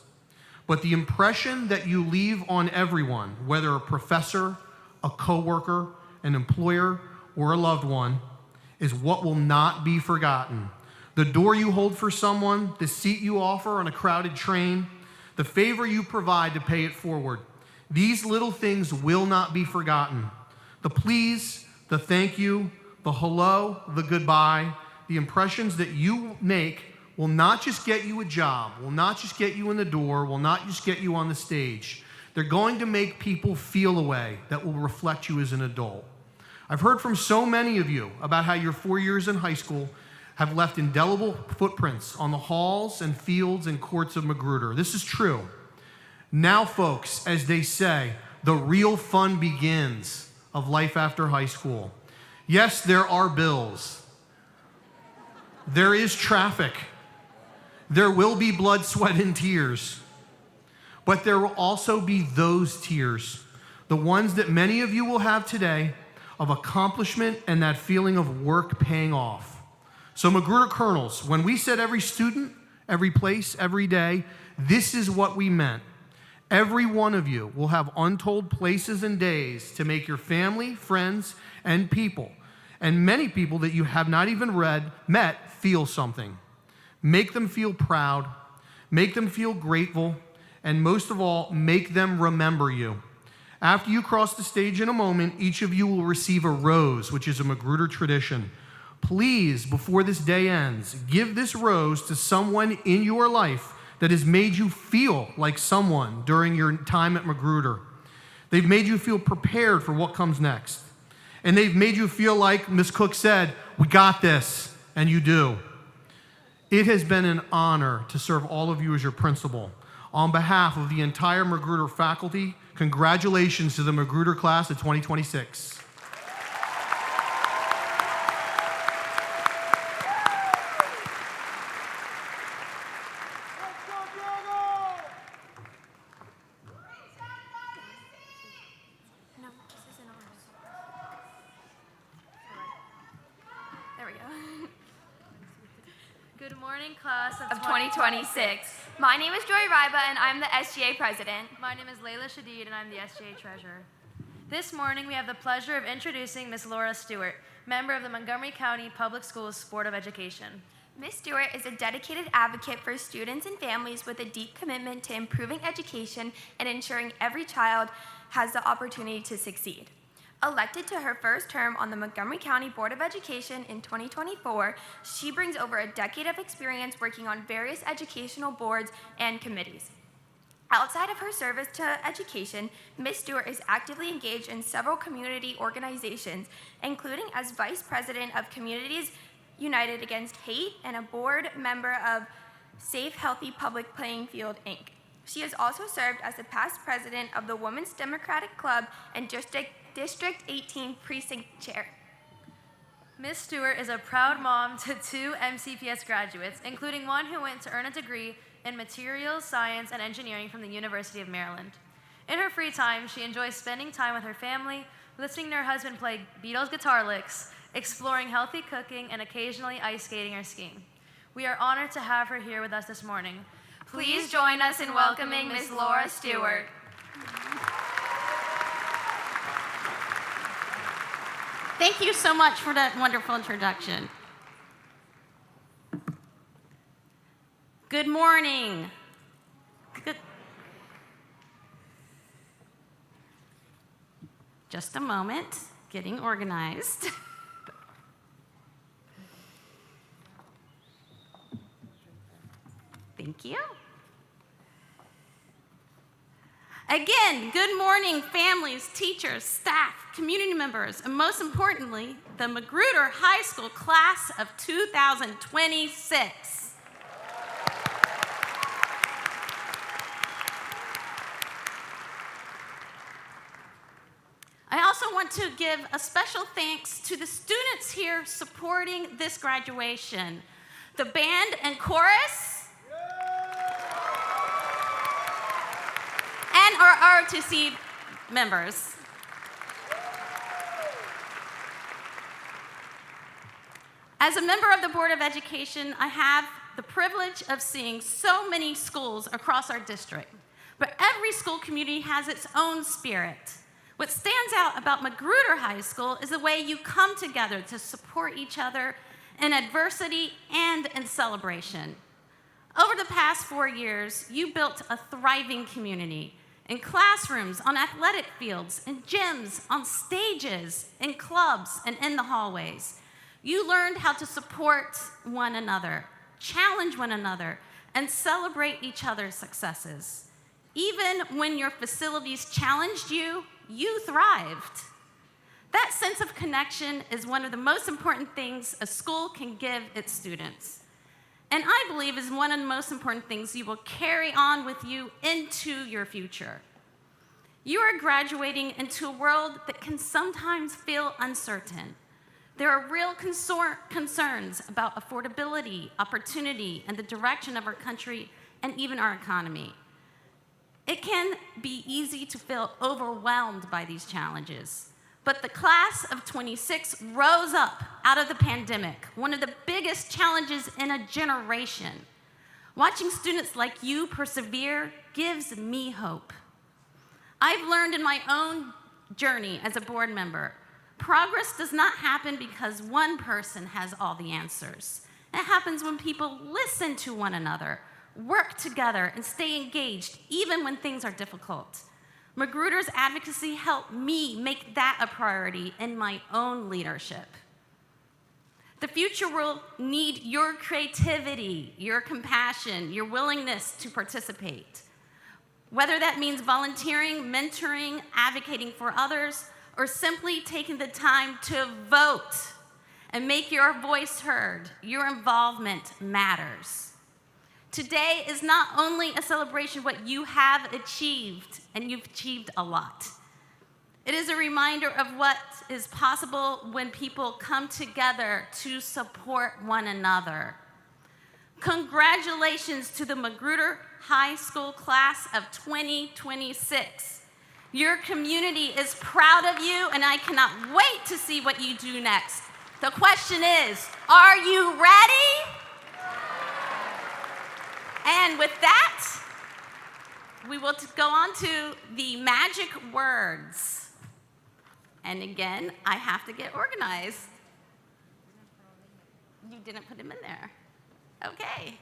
S13: But the impression that you leave on everyone, whether a professor, a coworker, an employer, or a loved one, is what will not be forgotten. The door you hold for someone, the seat you offer on a crowded train, the favor you provide to pay it forward. These little things will not be forgotten. The please, the thank you, the hello, the goodbye, the impressions that you make will not just get you a job, will not just get you in the door, will not just get you on the stage. They're going to make people feel a way that will reflect you as an adult. I've heard from so many of you about how your 4 years in high school have left indelible footprints on the halls and fields and courts of Magruder. This is true. Now, folks, as they say, the real fun begins of life after high school. Yes, there are bills. There is traffic. There will be blood, sweat, and tears. But there will also be those tears, the ones that many of you will have today, of accomplishment and that feeling of work paying off. So Magruder Colonels, when we said every student, every place, every day, this is what we meant. Every one of you will have untold places and days to make your family, friends, and people, and many people that you have not even met, feel something. Make them feel proud, make them feel grateful, and most of all, make them remember you. After you cross the stage in a moment, each of you will receive a rose, which is a Magruder tradition. Please, before this day ends, give this rose to someone in your life that has made you feel like someone during your time at Magruder. They've made you feel prepared for what comes next. And they've made you feel like Ms. Cook said, we got this, and you do. It has been an honor to serve all of you as your principal. On behalf of the entire Magruder faculty, congratulations to the Magruder class of 2026.
S14: There we go. Good morning, class of 2026. My name is Joy Ryba, and I'm the SGA president.
S8: My name is Layla Shadid, and I'm the SGA treasurer. This morning, we have the pleasure of introducing Ms. Laura Stewart, member of the Montgomery County Public Schools Board of Education.
S14: Ms. Stewart is a dedicated advocate for students and families with a deep commitment to improving education and ensuring every child has the opportunity to succeed. Elected to her first term on the Montgomery County Board of Education in 2024, she brings over a decade of experience working on various educational boards and committees. Outside of her service to education, Ms. Stewart is actively engaged in several community organizations, including as Vice President of Communities United Against Hate and a board member of Safe Healthy Public Playing Field, Inc. She has also served as the past president of the Women's Democratic Club and District 18 Precinct Chair.
S8: Ms. Stewart is a proud mom to 2 MCPS graduates, including one who went to earn a degree in materials science and engineering from the University of Maryland. In her free time, she enjoys spending time with her family, listening to her husband play Beatles guitar licks, exploring healthy cooking, and occasionally ice skating or skiing. We are honored to have her here with us this morning.
S14: Please join us in welcoming Ms. Laura Stewart.
S15: Thank you so much for that wonderful introduction. Good morning. Just a moment, getting organized. Thank you. Again, good morning, families, teachers, staff, community members, and most importantly, the Magruder High School class of 2026. I also want to give a special thanks to the students here supporting this graduation, the band and chorus, and our ROTC members. As a member of the Board of Education, I have the privilege of seeing so many schools across our district, but every school community has its own spirit. What stands out about Magruder High School is the way you come together to support each other in adversity and in celebration. Over the past 4 years, you built a thriving community in classrooms, on athletic fields, in gyms, on stages, in clubs, and in the hallways. You learned how to support one another, challenge one another, and celebrate each other's successes. Even when your facilities challenged you, you thrived. That sense of connection is one of the most important things a school can give its students. And I believe is one of the most important things you will carry on with you into your future. You are graduating into a world that can sometimes feel uncertain. There are real concerns about affordability, opportunity, and the direction of our country and even our economy. It can be easy to feel overwhelmed by these challenges, but the class of 26 rose up out of the pandemic, one of the biggest challenges in a generation. Watching students like you persevere gives me hope. I've learned in my own journey as a board member, progress does not happen because one person has all the answers. It happens when people listen to one another, work together, and stay engaged, even when things are difficult. Magruder's advocacy helped me make that a priority in my own leadership. The future will need your creativity, your compassion, your willingness to participate. Whether that means volunteering, mentoring, advocating for others, or simply taking the time to vote and make your voice heard, your involvement matters. Today is not only a celebration of what you have achieved, and you've achieved a lot. It is a reminder of what is possible when people come together to support one another. Congratulations to the Magruder High School class of 2026. Your community is proud of you, and I cannot wait to see what you do next. The question is, are you ready? And with that, we will go on to the magic words. And again, I have to get organized. You didn't put them in there. Okay.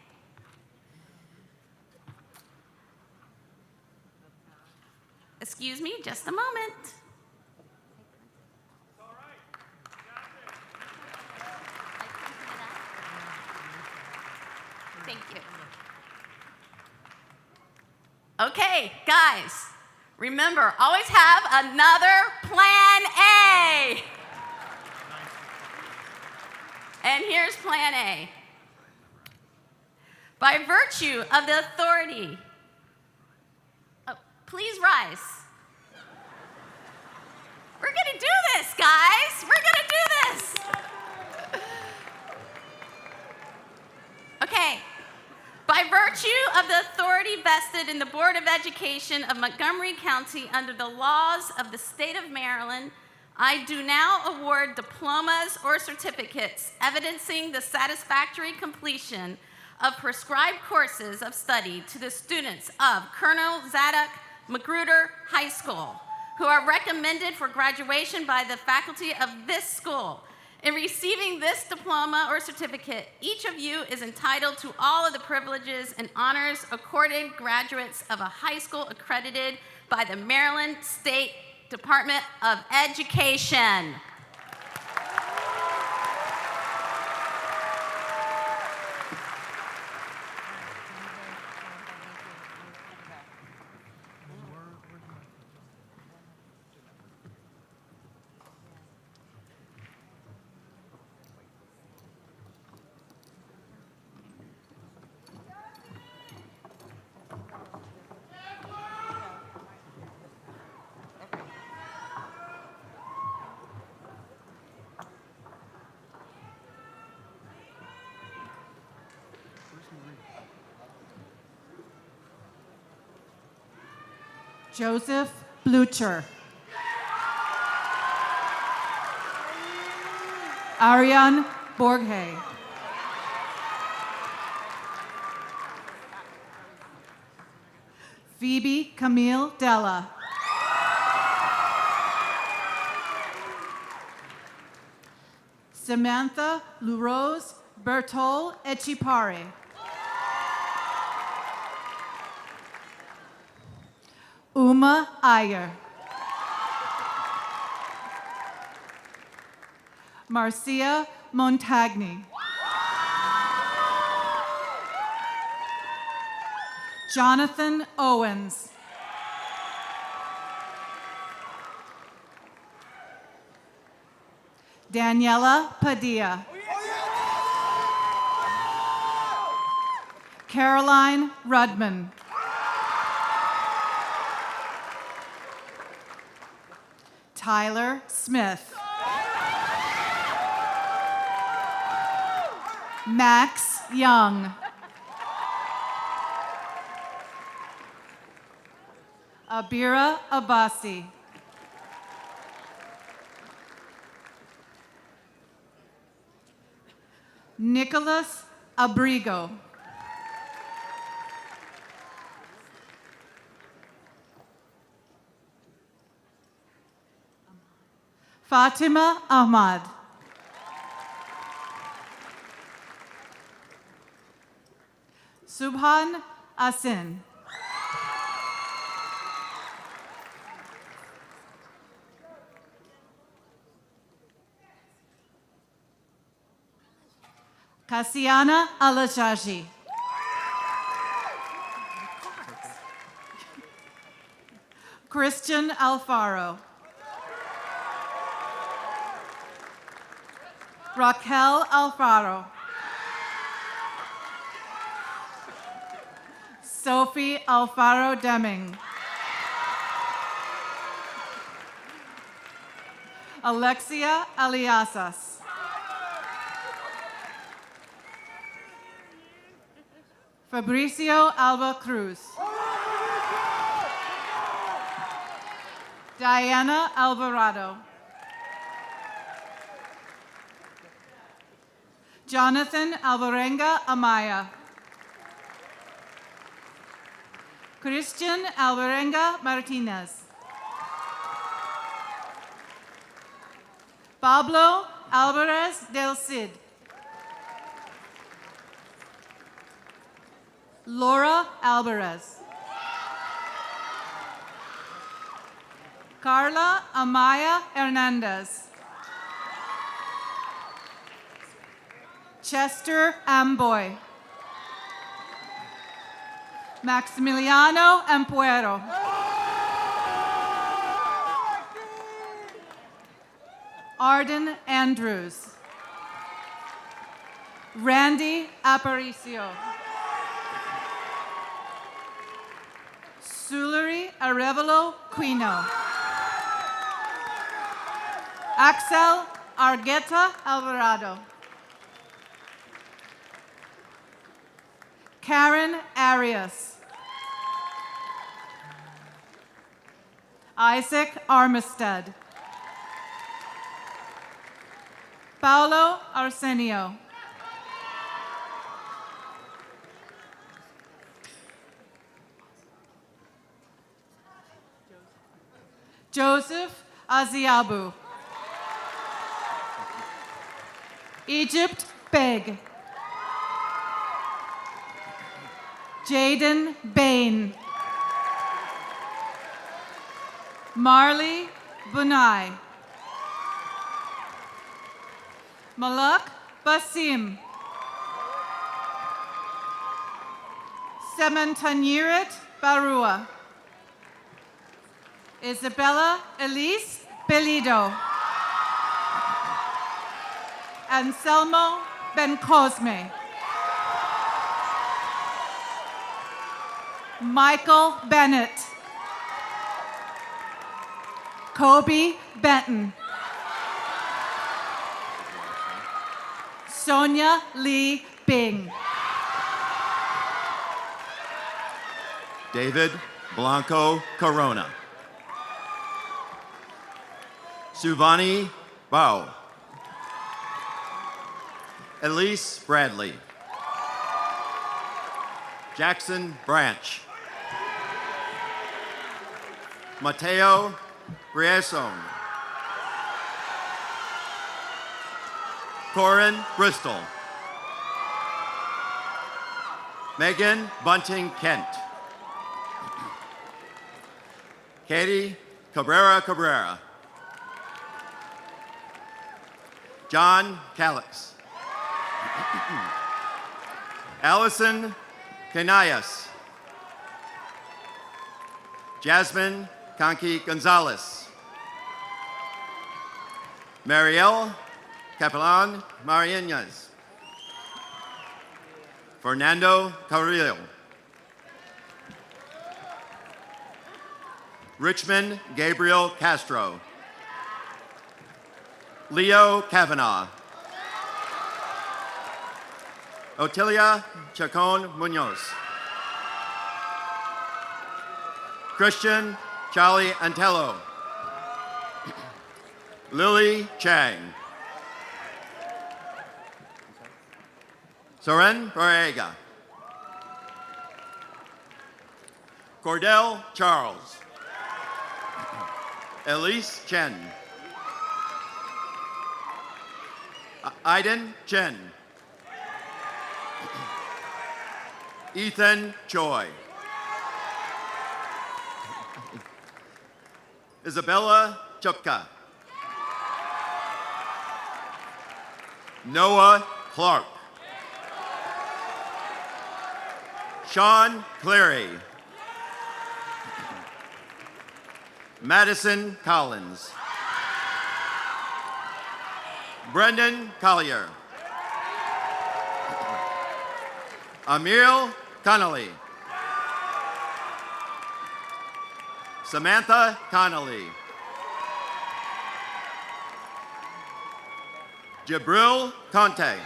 S15: Excuse me, just a moment. Thank you. Okay, guys, remember, always have another plan A. And here's plan A. By virtue of the authority, please rise. We're gonna do this, guys. We're gonna do this. Okay. By virtue of the authority vested in the Board of Education of Montgomery County under the laws of the state of Maryland, I do now award diplomas or certificates evidencing the satisfactory completion of prescribed courses of study to the students of Colonel Zadok Magruder High School, who are recommended for graduation by the faculty of this school. In receiving this diploma or certificate, each of you is entitled to all of the privileges and honors accorded graduates of a high school accredited by the Maryland State Department of Education.
S16: Joseph Blucher. Ariane Borghe. Phoebe Camille Della. Samantha Lurose Bertol Echipare. Uma Ayer. Marcia Montagni. Jonathan Owens. Daniela Padilla. Caroline Rudman. Tyler Smith. Max Young. Abira Abbasi. Nicholas Abrigo. Fatima Ahmad. Subhan Asin. Kasiana Alajaji. Christian Alfaro. Raquel Alfaro. Sophie Alfaro Deming. Alexia Aliasas. Fabricio Alba Cruz. Diana Alvarado. Jonathan Alvarenga Amaya. Christian Alvarenga Martinez. Pablo Alvarez del Cid. Laura Alvarez. Carla Amaya Hernandez. Chester Amboy. Maximiliano Ampuero. Arden Andrews. Randy Aparicio. Sulary Arevalo Quino. Axel Argueta Alvarado. Karen Arias. Isaac Armistead. Paulo Arsenio. Joseph Aziabu. Egypt Beg. Jaden Bain. Marley Bunai. Malak Basim. Semantanirit Barua. Isabella Elise Belido. Anselmo Bencosme. Michael Bennett. Kobe Benton. Sonia Lee Bing.
S17: David Blanco Corona. Suvani Bao. Elise Bradley. Jackson Branch. Mateo Brieson. Corin Bristol. Megan Bunting Kent. Katie Cabrera. John Calix. Allison Canayas. Jasmine Conky Gonzalez. Marielle Capellan Marinas. Fernando Carrillo. Richmond Gabriel Castro. Leo Kavanaugh. Otilia Chacon Munoz. Christian Charlie Antello. Lily Chang. Soren Borrega. Cordell Charles. Elise Chen. Aiden Chen. Ethan Choi. Isabella Chupka. Noah Clark. Sean Cleary. Madison Collins. Brendan Collier. Emil Connolly. Samantha Connolly. Jabril Conte.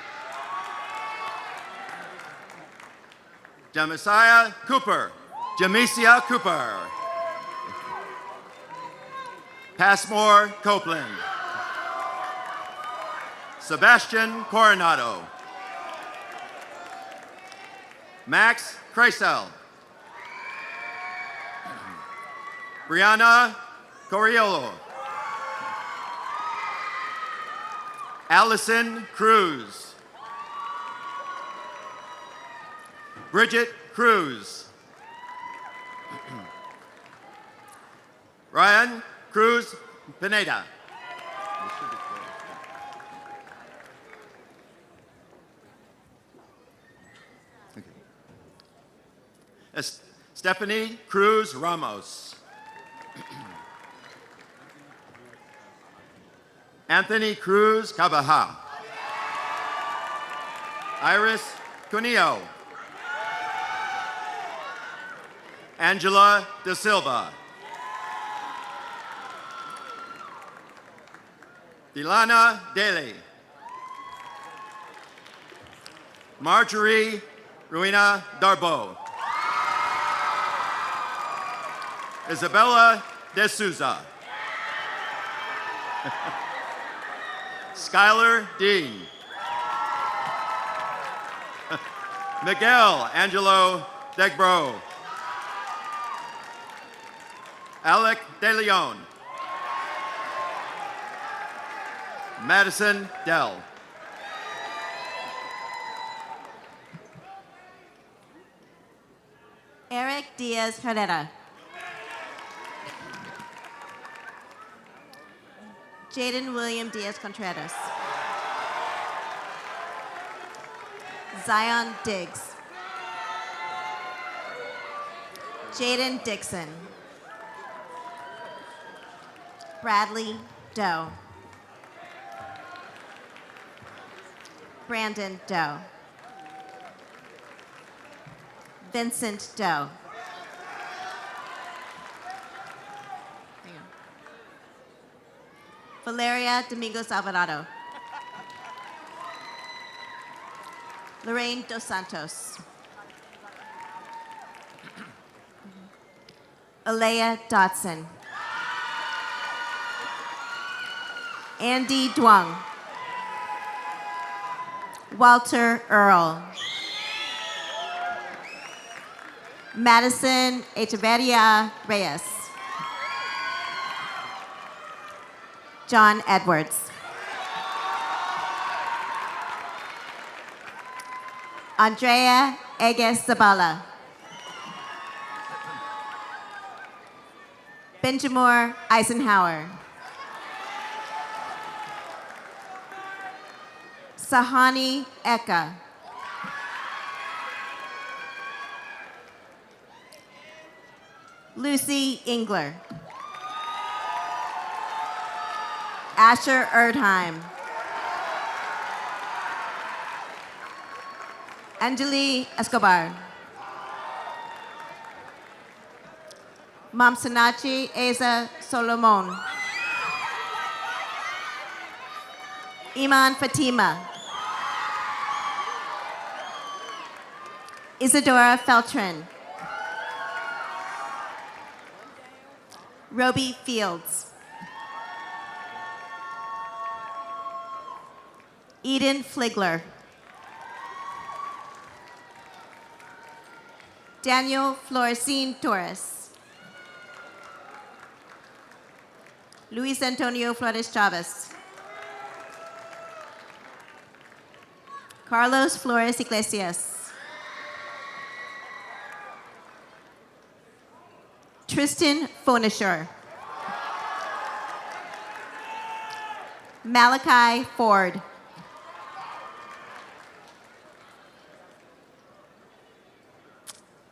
S17: Jamisia Cooper. Passmore Copeland. Sebastian Coronado. Max Kreisel. Brianna Coriolo. Allison Cruz. Bridget Cruz. Ryan Cruz Pineda. Stephanie Cruz Ramos. Anthony Cruz Cabaja. Iris Cunillo. Angela De Silva. Dilana Daly. Marjorie Ruina Darbo. Isabella De Souza. Skylar Dean. Miguel Angelo Degbro. Alec De Leon. Madison Dell.
S18: Eric Diaz Herrera. Jaden William Diaz Contreras. Zion Diggs. Jaden Dixon. Bradley Doe. Brandon Doe. Vincent Doe. Valeria Domingos Alvarado. Lorraine Dos Santos. Alea Dotson. Andy Duong. Walter Earl. Madison Echeverria Reyes. John Edwards. Andrea Eges Zabala. Benjamin Eisenhower. Sahani Eka. Lucy Engler. Asher Erdheim. Anjali Escobar. Mamsanachi Eza Solomon. Iman Fatima. Isadora Feltrin. Roby Fields. Eden Fligler. Daniel Florescine Torres. Luis Antonio Flores Chavez. Carlos Flores Iglesias. Tristan Fonisher. Malachi Ford.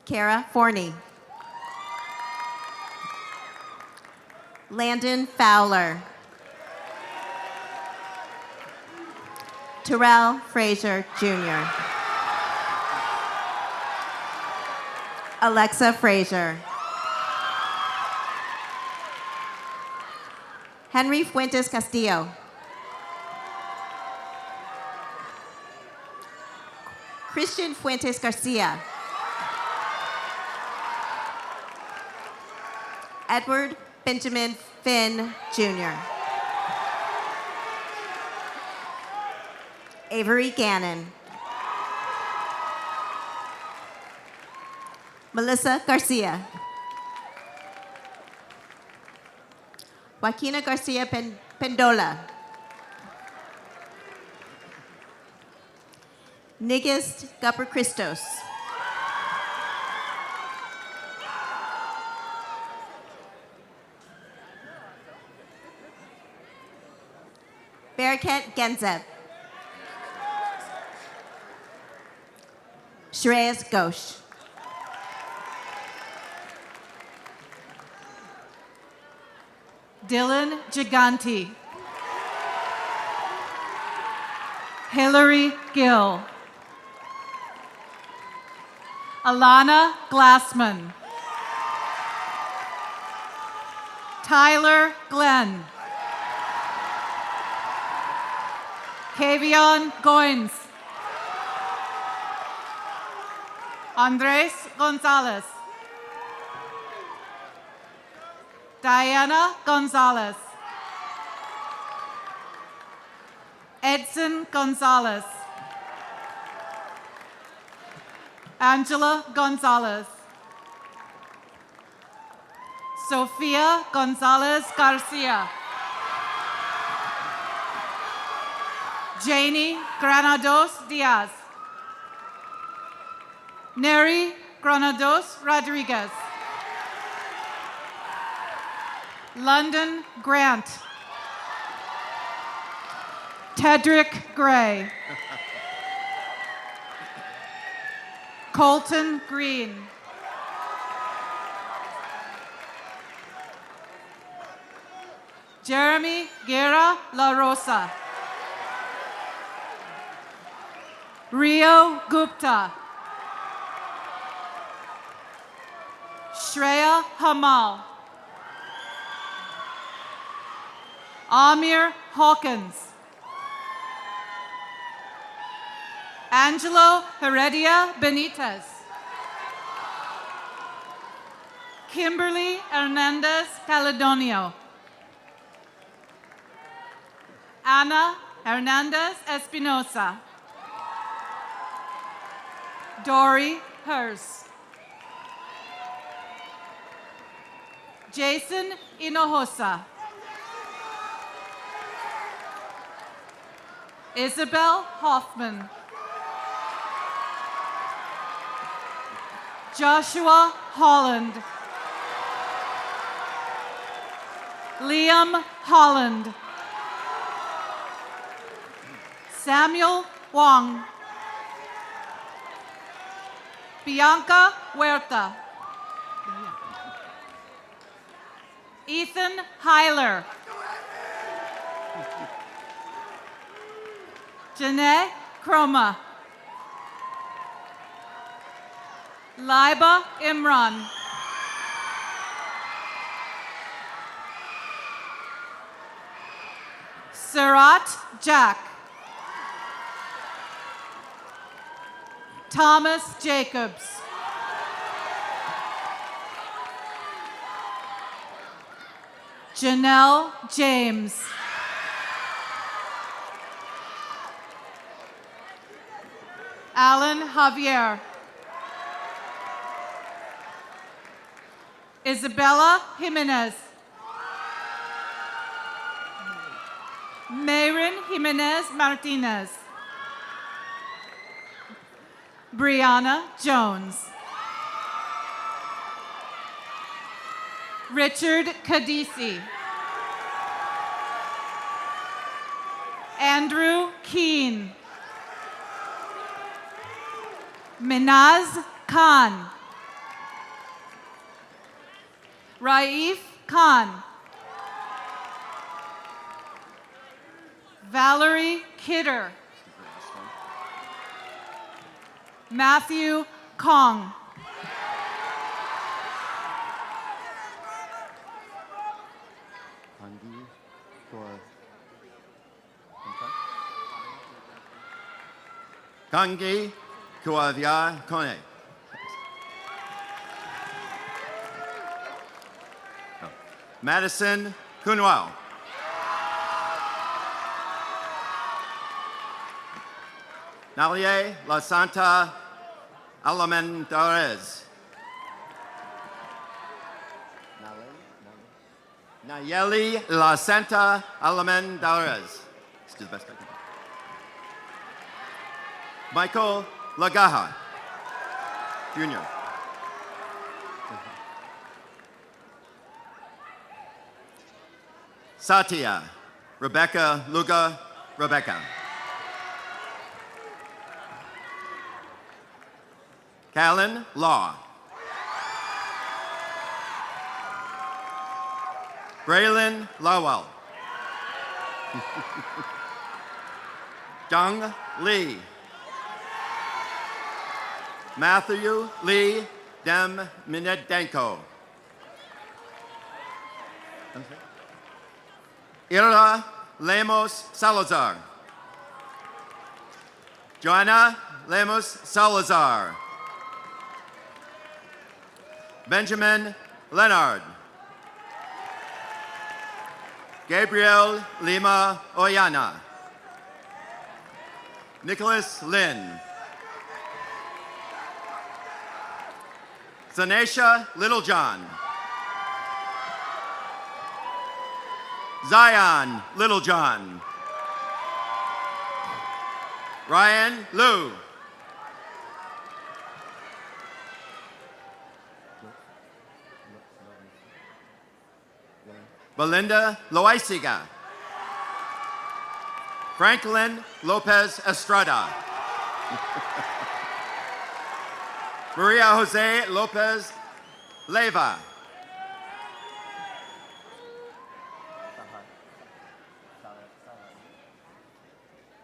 S18: Kara Forney. Landon Fowler. Terrell Frazier Jr. Alexa Frazier. Henry Fuentes Castillo. Christian Fuentes Garcia. Edward Benjamin Finn Jr. Avery Gannon. Melissa Garcia. Joaquina Garcia Pendola. Nigist Gupper Christos. Barakat Genzev. Shreyas Ghosh.
S16: Dylan Giganti. Hillary Gill. Alana Glassman. Tyler Glenn. Kavion Goins. Andres Gonzalez. Diana Gonzalez. Edson Gonzalez. Angela Gonzalez. Sofia Gonzalez Garcia. Janie Granados Diaz. Neri Granados Rodriguez. London Grant. Tedrick Gray. Colton Green. Jeremy Guerra La Rosa. Rio Gupta. Shreya Hamal. Amir Hawkins. Angelo Heredia Benitez. Kimberly Hernandez Caledonio. Ana Hernandez Espinosa. Dory Hurst. Jason Hinojosa. Isabel Hoffman. Joshua Holland. Liam Holland. Samuel Wong. Bianca Huerta. Ethan Heiler. Janae Chroma. Liba Imran. Surat Jack. Thomas Jacobs. Janelle James. Alan Javier. Isabella Jimenez. Mayrin Jimenez Martinez. Brianna Jones. Richard Kadisi. Andrew Keene. Minaz Khan. Raif Khan. Valerie Kidder. Matthew Kong.
S17: Kangi Kuavia Kone. Madison Kunwao. Nalie La Santa Alamentares. Nayeli La Santa Alamentares. Let's do the best I can. Michael Lagaha, Jr. Satya, Rebecca Luga, Rebecca. Callan Law. Braylon Lowell. Jung Lee. Matthew Lee Dem Minedenko. Ira Lemos Salazar. Joanna Lemos Salazar. Benjamin Leonard. Gabriel Lima Oyana. Nicholas Lynn. Zanesha Littlejohn. Zion Littlejohn. Ryan Liu. Belinda Loaisiga. Franklin Lopez Estrada. Maria Jose Lopez Leyva.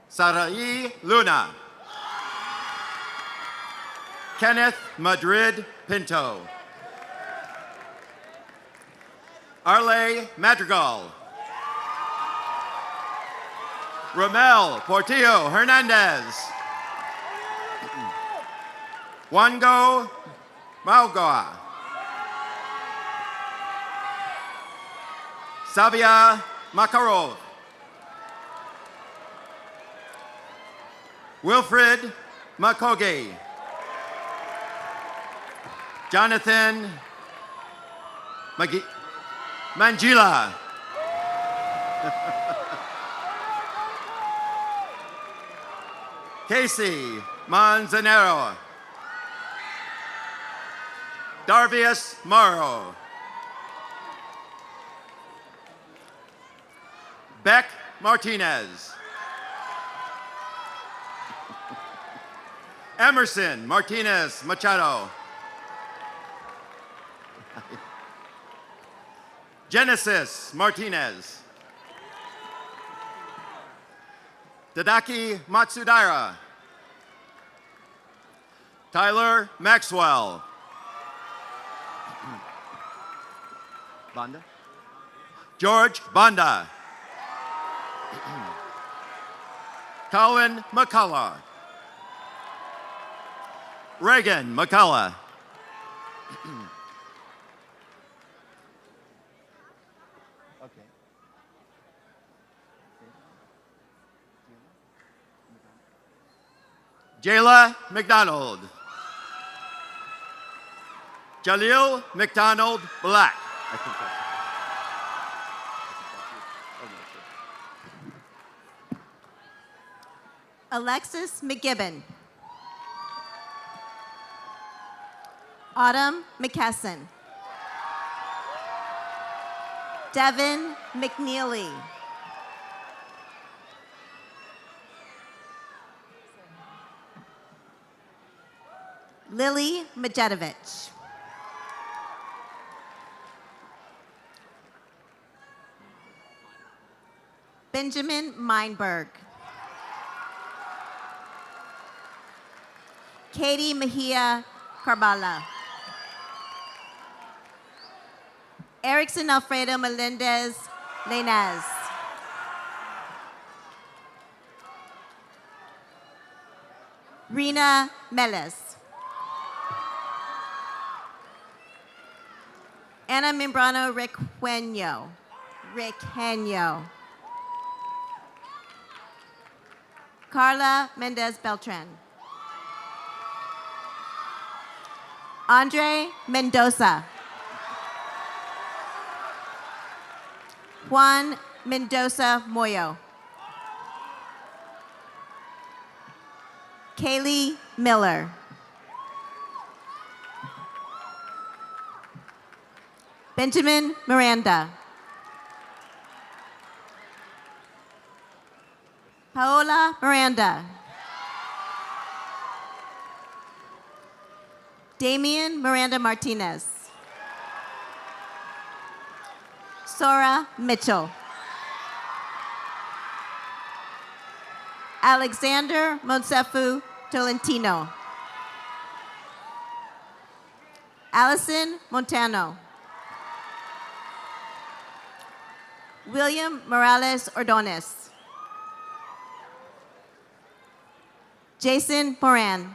S17: Sarai Luna. Kenneth Madrid Pinto. Arle Madrigal. Ramel Portillo Hernandez. Wango Maugoa. Savia Makarov. Wilfred Makoge. Jonathan Mangila. Casey Manzanero. Darvius Morrow. Beck Martinez. Emerson Martinez Machado. Genesis Martinez. Tadaki Matsudaira. Tyler Maxwell. Banda? George Banda. Colin McCullough. Reagan McCullough. Jayla McDonald. Jaleel McDonald Black. I think that's
S18: Alexis McGibbon. Autumn McKesson. Devin McNeely. Lily Majedovich. Benjamin Meinberg. Katie Mejia Carbala. Erickson Alfredo Melendez Lainez. Rena Meles. Ana Membrano Riqueño. Carla Mendez Beltran. Andre Mendoza. Juan Mendoza Moyo. Kaylee Miller. Benjamin Miranda. Paola Miranda. Damian Miranda Martinez. Sora Mitchell. Alexander Monsefu Tolentino. Allison Montano. William Morales Ordonez. Jason Moran.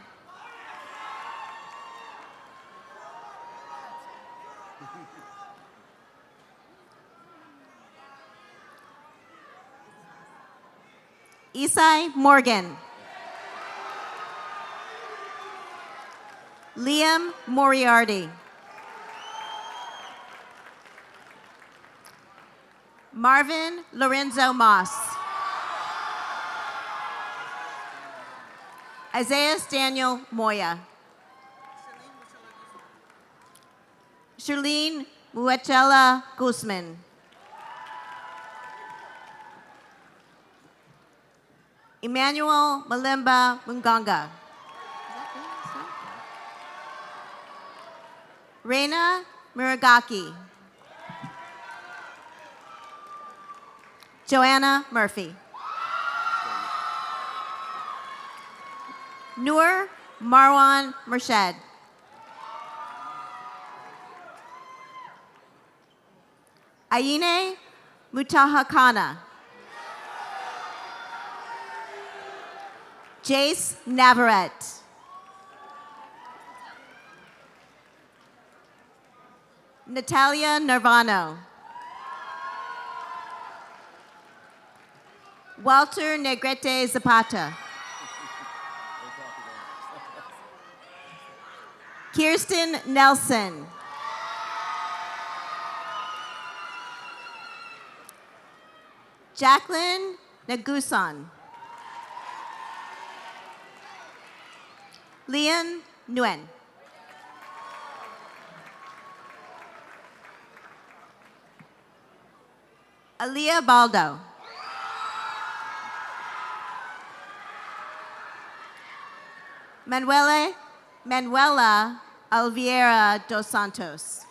S18: Isai Morgan. Liam Moriarty. Marvin Lorenzo Moss. Isaiah Daniel Moya. Charlene Muechela Guzman. Emmanuel Malimba Munganga. Reina Muragaki. Joanna Murphy. Noor Marwan Murshid. Aine Mutahakana. Jace Navarette. Natalia Nervano. Walter Negrete Zapata. Kirsten Nelson. Jacqueline Nagusan. Leon Nguyen. Aaliyah Baldo. Manuela Alviera dos Santos.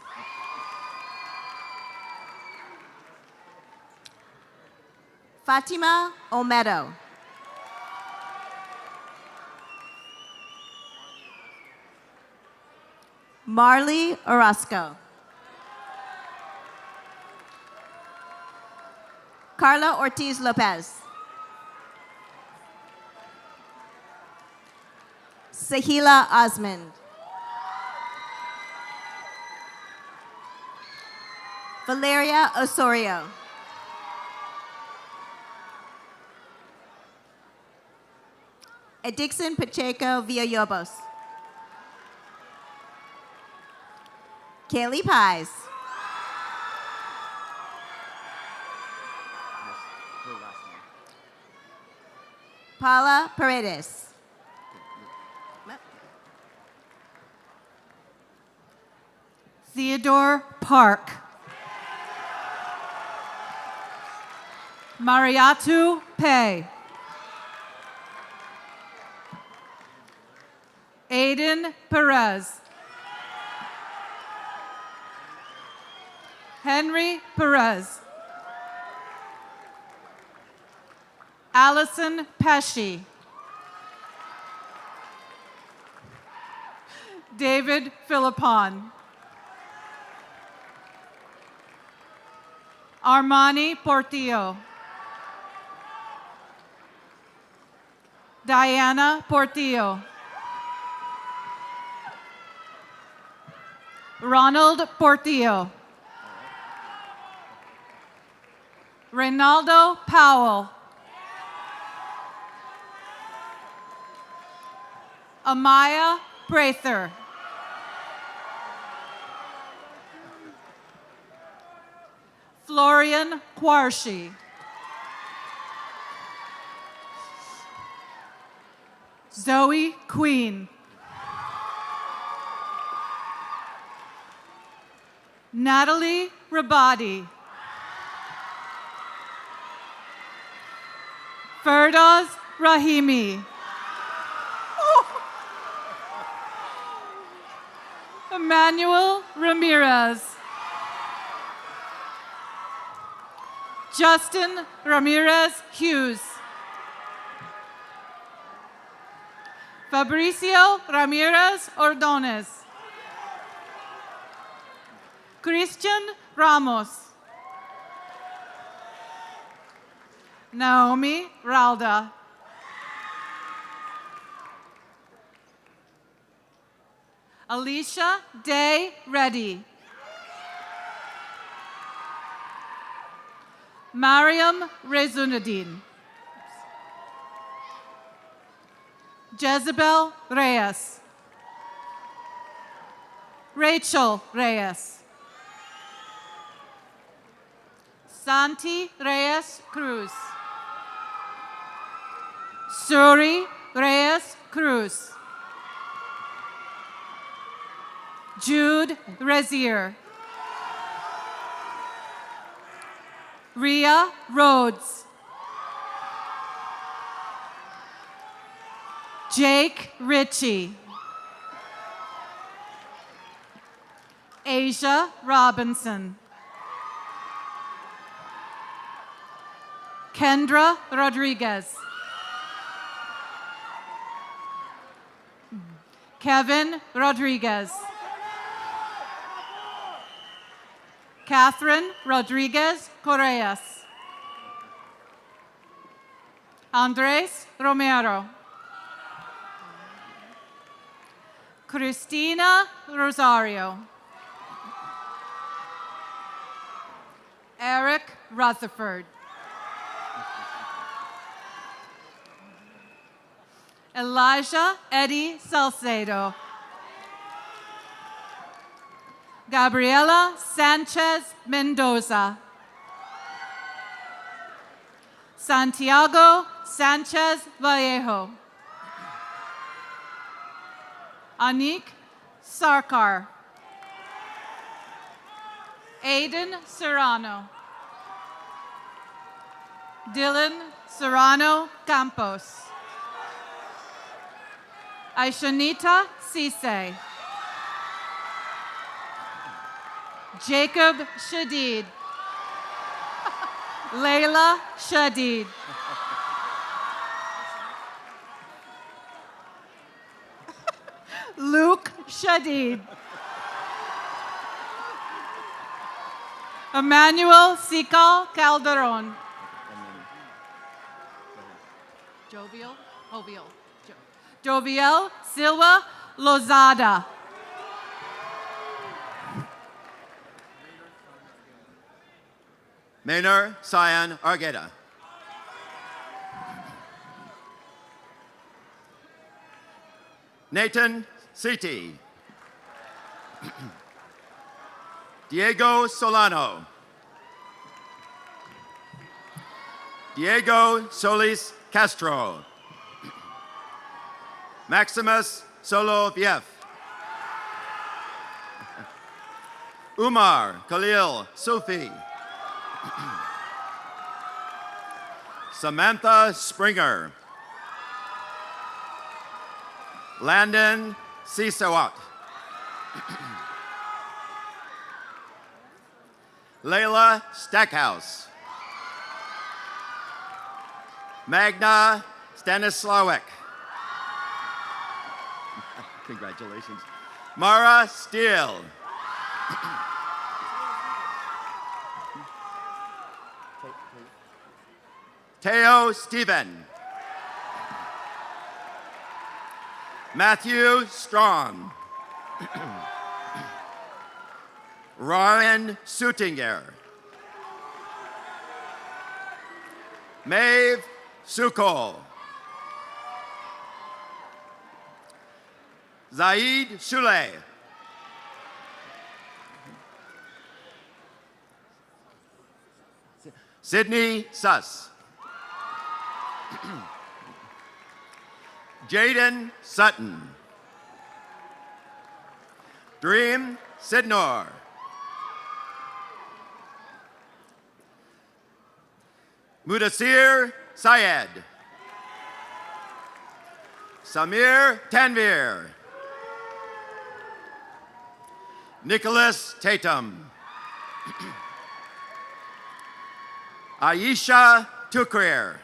S18: Fatima Olmedo. Marley Orozco. Carla Ortiz Lopez. Sahila Osmond. Valeria Osorio. Edixon Pacheco Villalobos. Kaylee Pies. Paula Paredes.
S16: Theodore Park. Mariatu Pei. Aiden Perez. Henry Perez. Allison Pesci. David Philippon. Armani Portillo. Diana Portillo. Ronald Portillo. Reynaldo Powell. Amaya Prather. Florian Quarshi. Zoe Queen. Natalie Rabadi. Ferdoz Rahimi. Emmanuel Ramirez. Justin Ramirez Hughes. Fabricio Ramirez Ordonez. Christian Ramos. Naomi Ralda. Alicia Day Reddy. Mariam Rezunadin. Jezebel Reyes. Rachel Reyes. Santi Reyes Cruz. Suri Reyes Cruz. Jude Rezier. Ria Rhodes. Jake Ritchie. Asia Robinson. Kendra Rodriguez. Kevin Rodriguez. Catherine Rodriguez Correas. Andres Romero. Cristina Rosario. Eric Rutherford. Elijah Eddie Salcedo. Gabriela Sanchez Mendoza. Santiago Sanchez Vallejo. Anik Sarkar. Aiden Serrano. Dylan Serrano Campos. Aishanita Cisse. Jacob Shadid. Layla Shadid. Luke Shadid. Emmanuel Sikal Calderon. Joviel Silva Lozada.
S17: Maynor Cyan Argueta. Nathan Citi. Diego Solano. Diego Solis Castro. Maximus Soloviev. Umar Khalil Sufi. Samantha Springer. Landon Sisawat. Layla Stackhouse. Magna Stanislawek. Congratulations. Mara Steele. Teo Stephen. Matthew Strong. Ryan Sutinger. Maeve Sukol. Zaid Shule. Sydney Suss. Jaden Sutton. Dream Sidnor. Mudassir Syed. Samir Tanvir. Nicholas Tatum. Aisha Tukrir.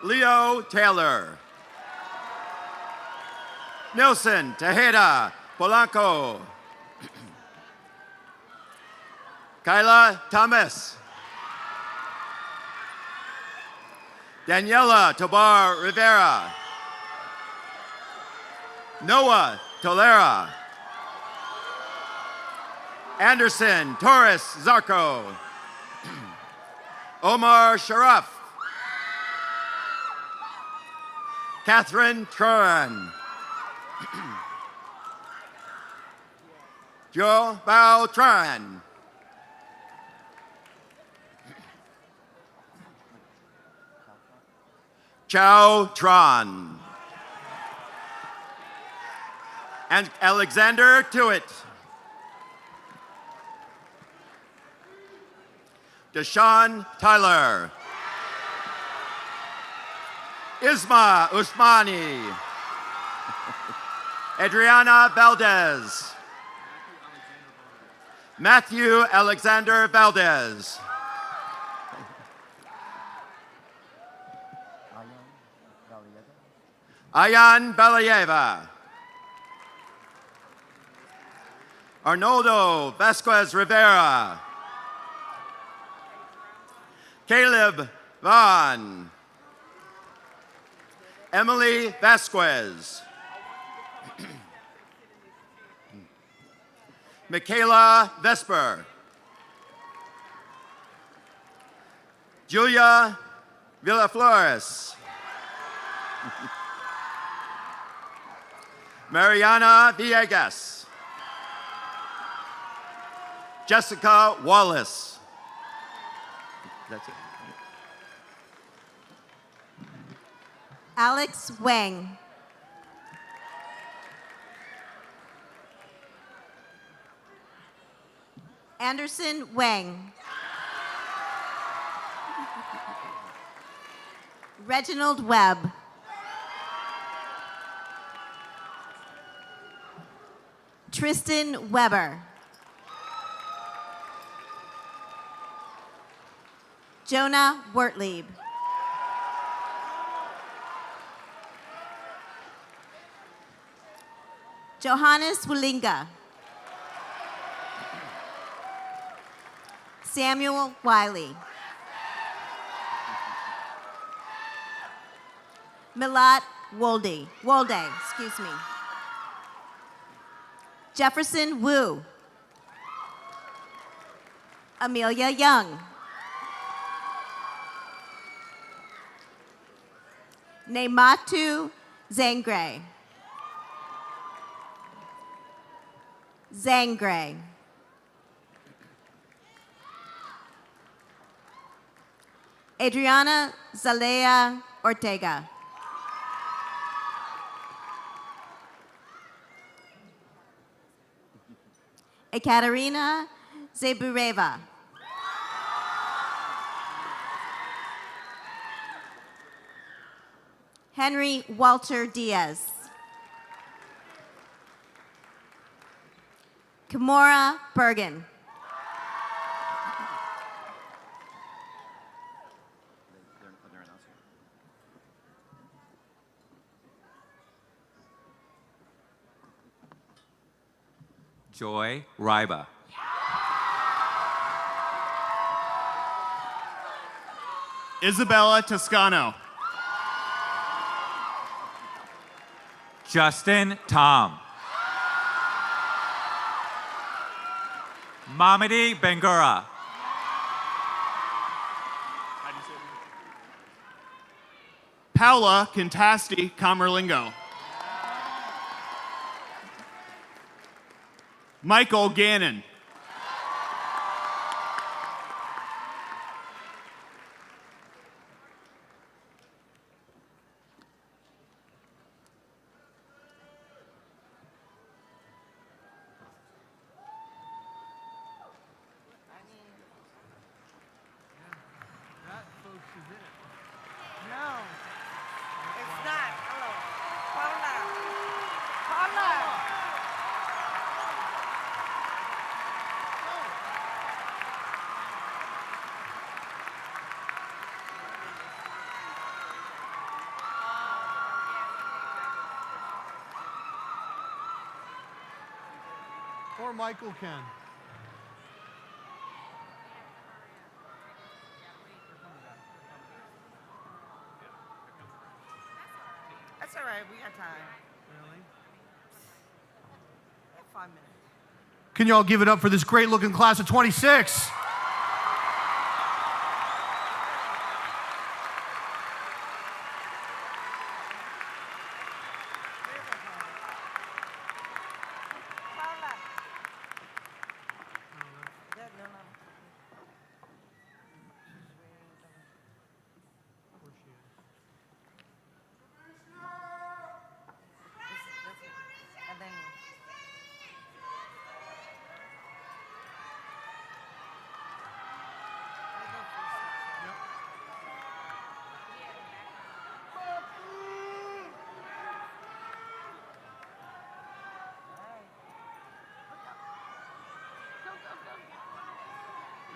S17: Leo Taylor. Nelson Tejeda Polanco. Kyla Thomas. Daniela Tobar Rivera. Noah Tolera. Anderson Torres Zarco. Omar Sharaf. Catherine Tran. Joe Bao Tran. Chao Tran. And Alexander Tewitt. Deshaun Tyler. Isma Usmani. Adriana Valdez. Matthew Alexander Valdez. Ayan Balayeva. Arnoldo Vasquez Rivera. Caleb Vaughn. Emily Vasquez. Michaela Vesper. Julia Villaflores. Mariana Villegas. Jessica Wallace. That's it.
S18: Alex Wang. Anderson Wang. Reginald Webb. Tristan Weber. Jonah Wertlieb. Johannes Wulinga. Samuel Wiley. Milat Wolde, excuse me. Jefferson Wu. Amelia Young. Neymatu Zangre. Adriana Zalea Ortega. Ekaterina Zebureva. Henry Walter Diaz. Kimora Bergen.
S7: Joy Ryba.
S6: Isabella Toscano.
S7: Justin Tom. Mamadi Bengura.
S6: Paula Contasti Camerlingo. Michael Gannon.
S13: Or Michael can.
S3: That's all right, we got time. Really? 5 minutes.
S13: Can you all give it up for this great looking class of 26?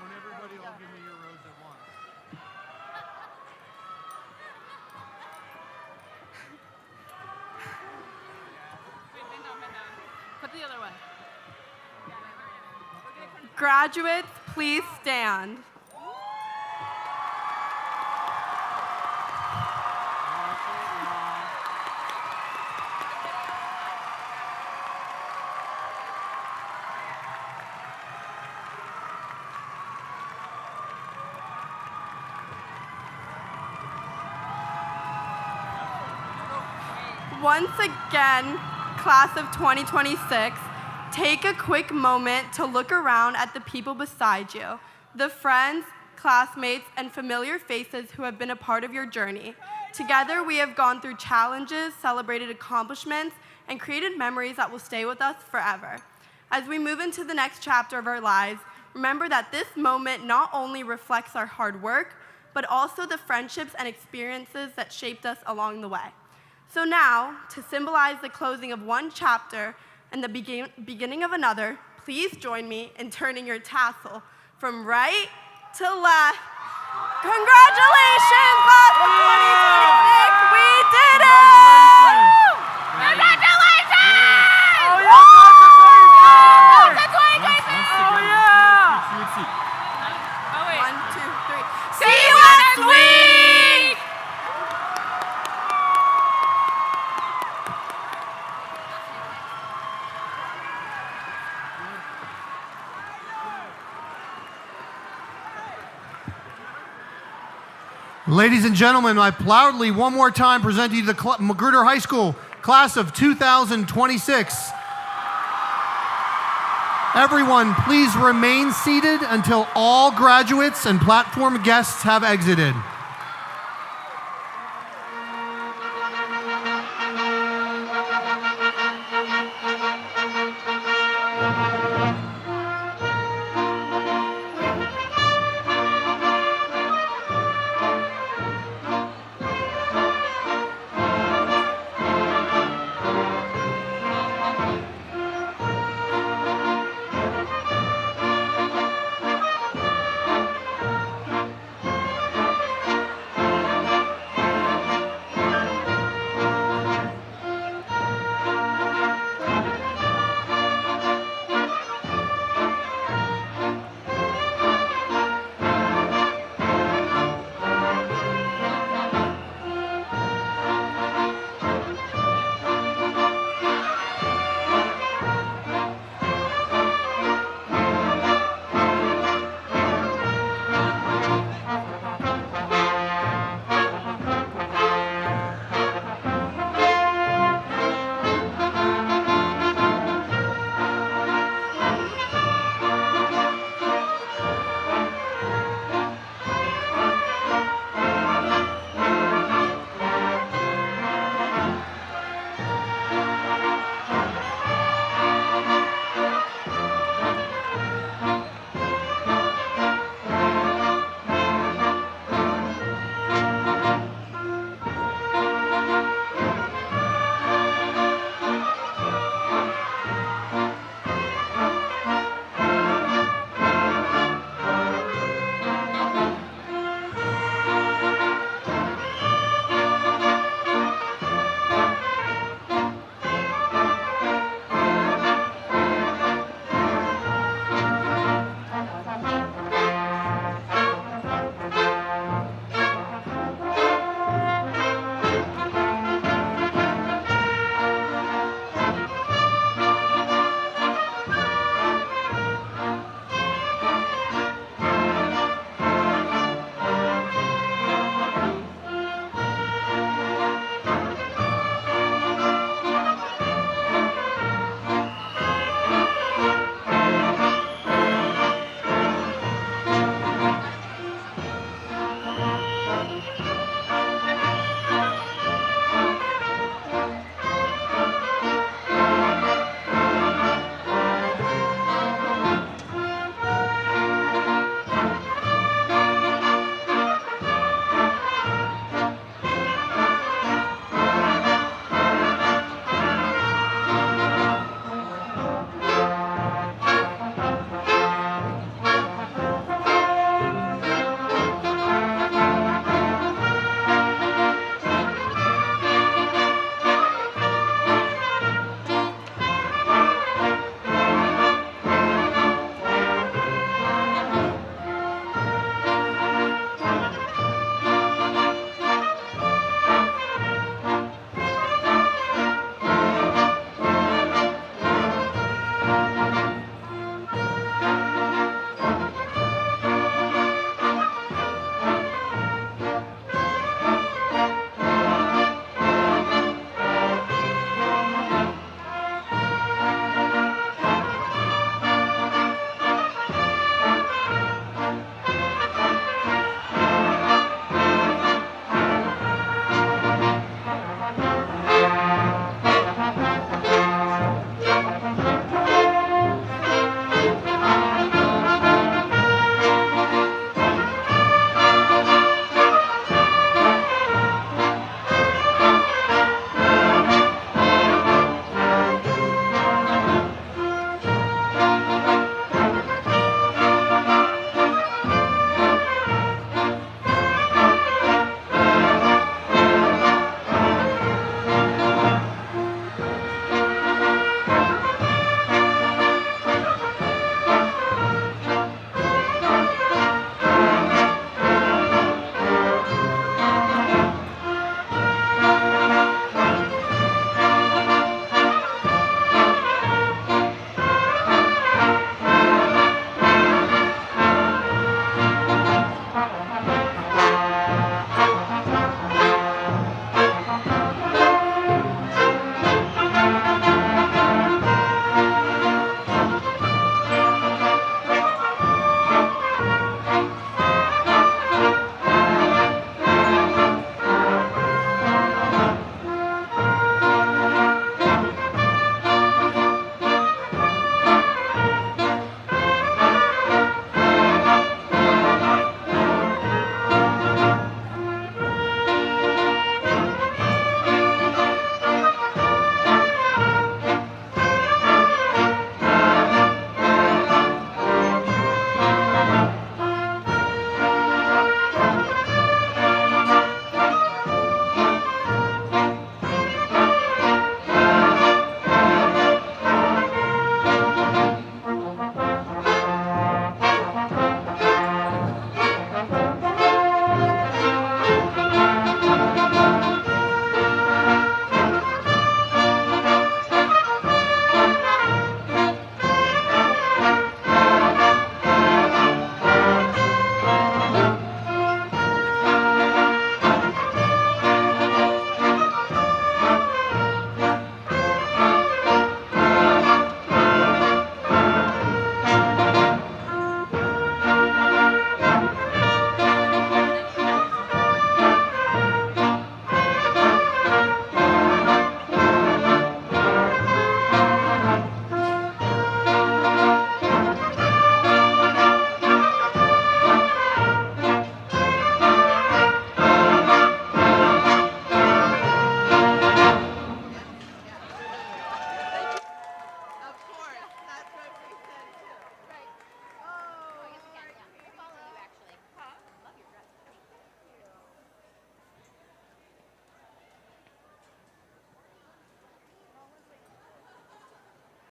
S13: Don't everybody all give me your rose at once.
S12: Put the other way.
S5: Graduates, please stand. Once again, class of 2026, take a quick moment to look around at the people beside you, the friends, classmates, and familiar faces who have been a part of your journey. Together, we have gone through challenges, celebrated accomplishments, and created memories that will stay with us forever. As we move into the next chapter of our lives, remember that this moment not only reflects our hard work, but also the friendships and experiences that shaped us along the way. So now, to symbolize the closing of one chapter and the beginning of another, please join me in turning your tassel from right to left. Congratulations, class of 2026! We did it! Congratulations! Oh, yeah! Class of 2026! Oh, yeah!
S4: Oh, wait.
S5: 1, 2, 3.
S4: See you next week!
S13: Ladies and gentlemen, I proudly one more time present to you the Magruder High School class of 2026. Everyone, please remain seated until all graduates and platform guests have exited.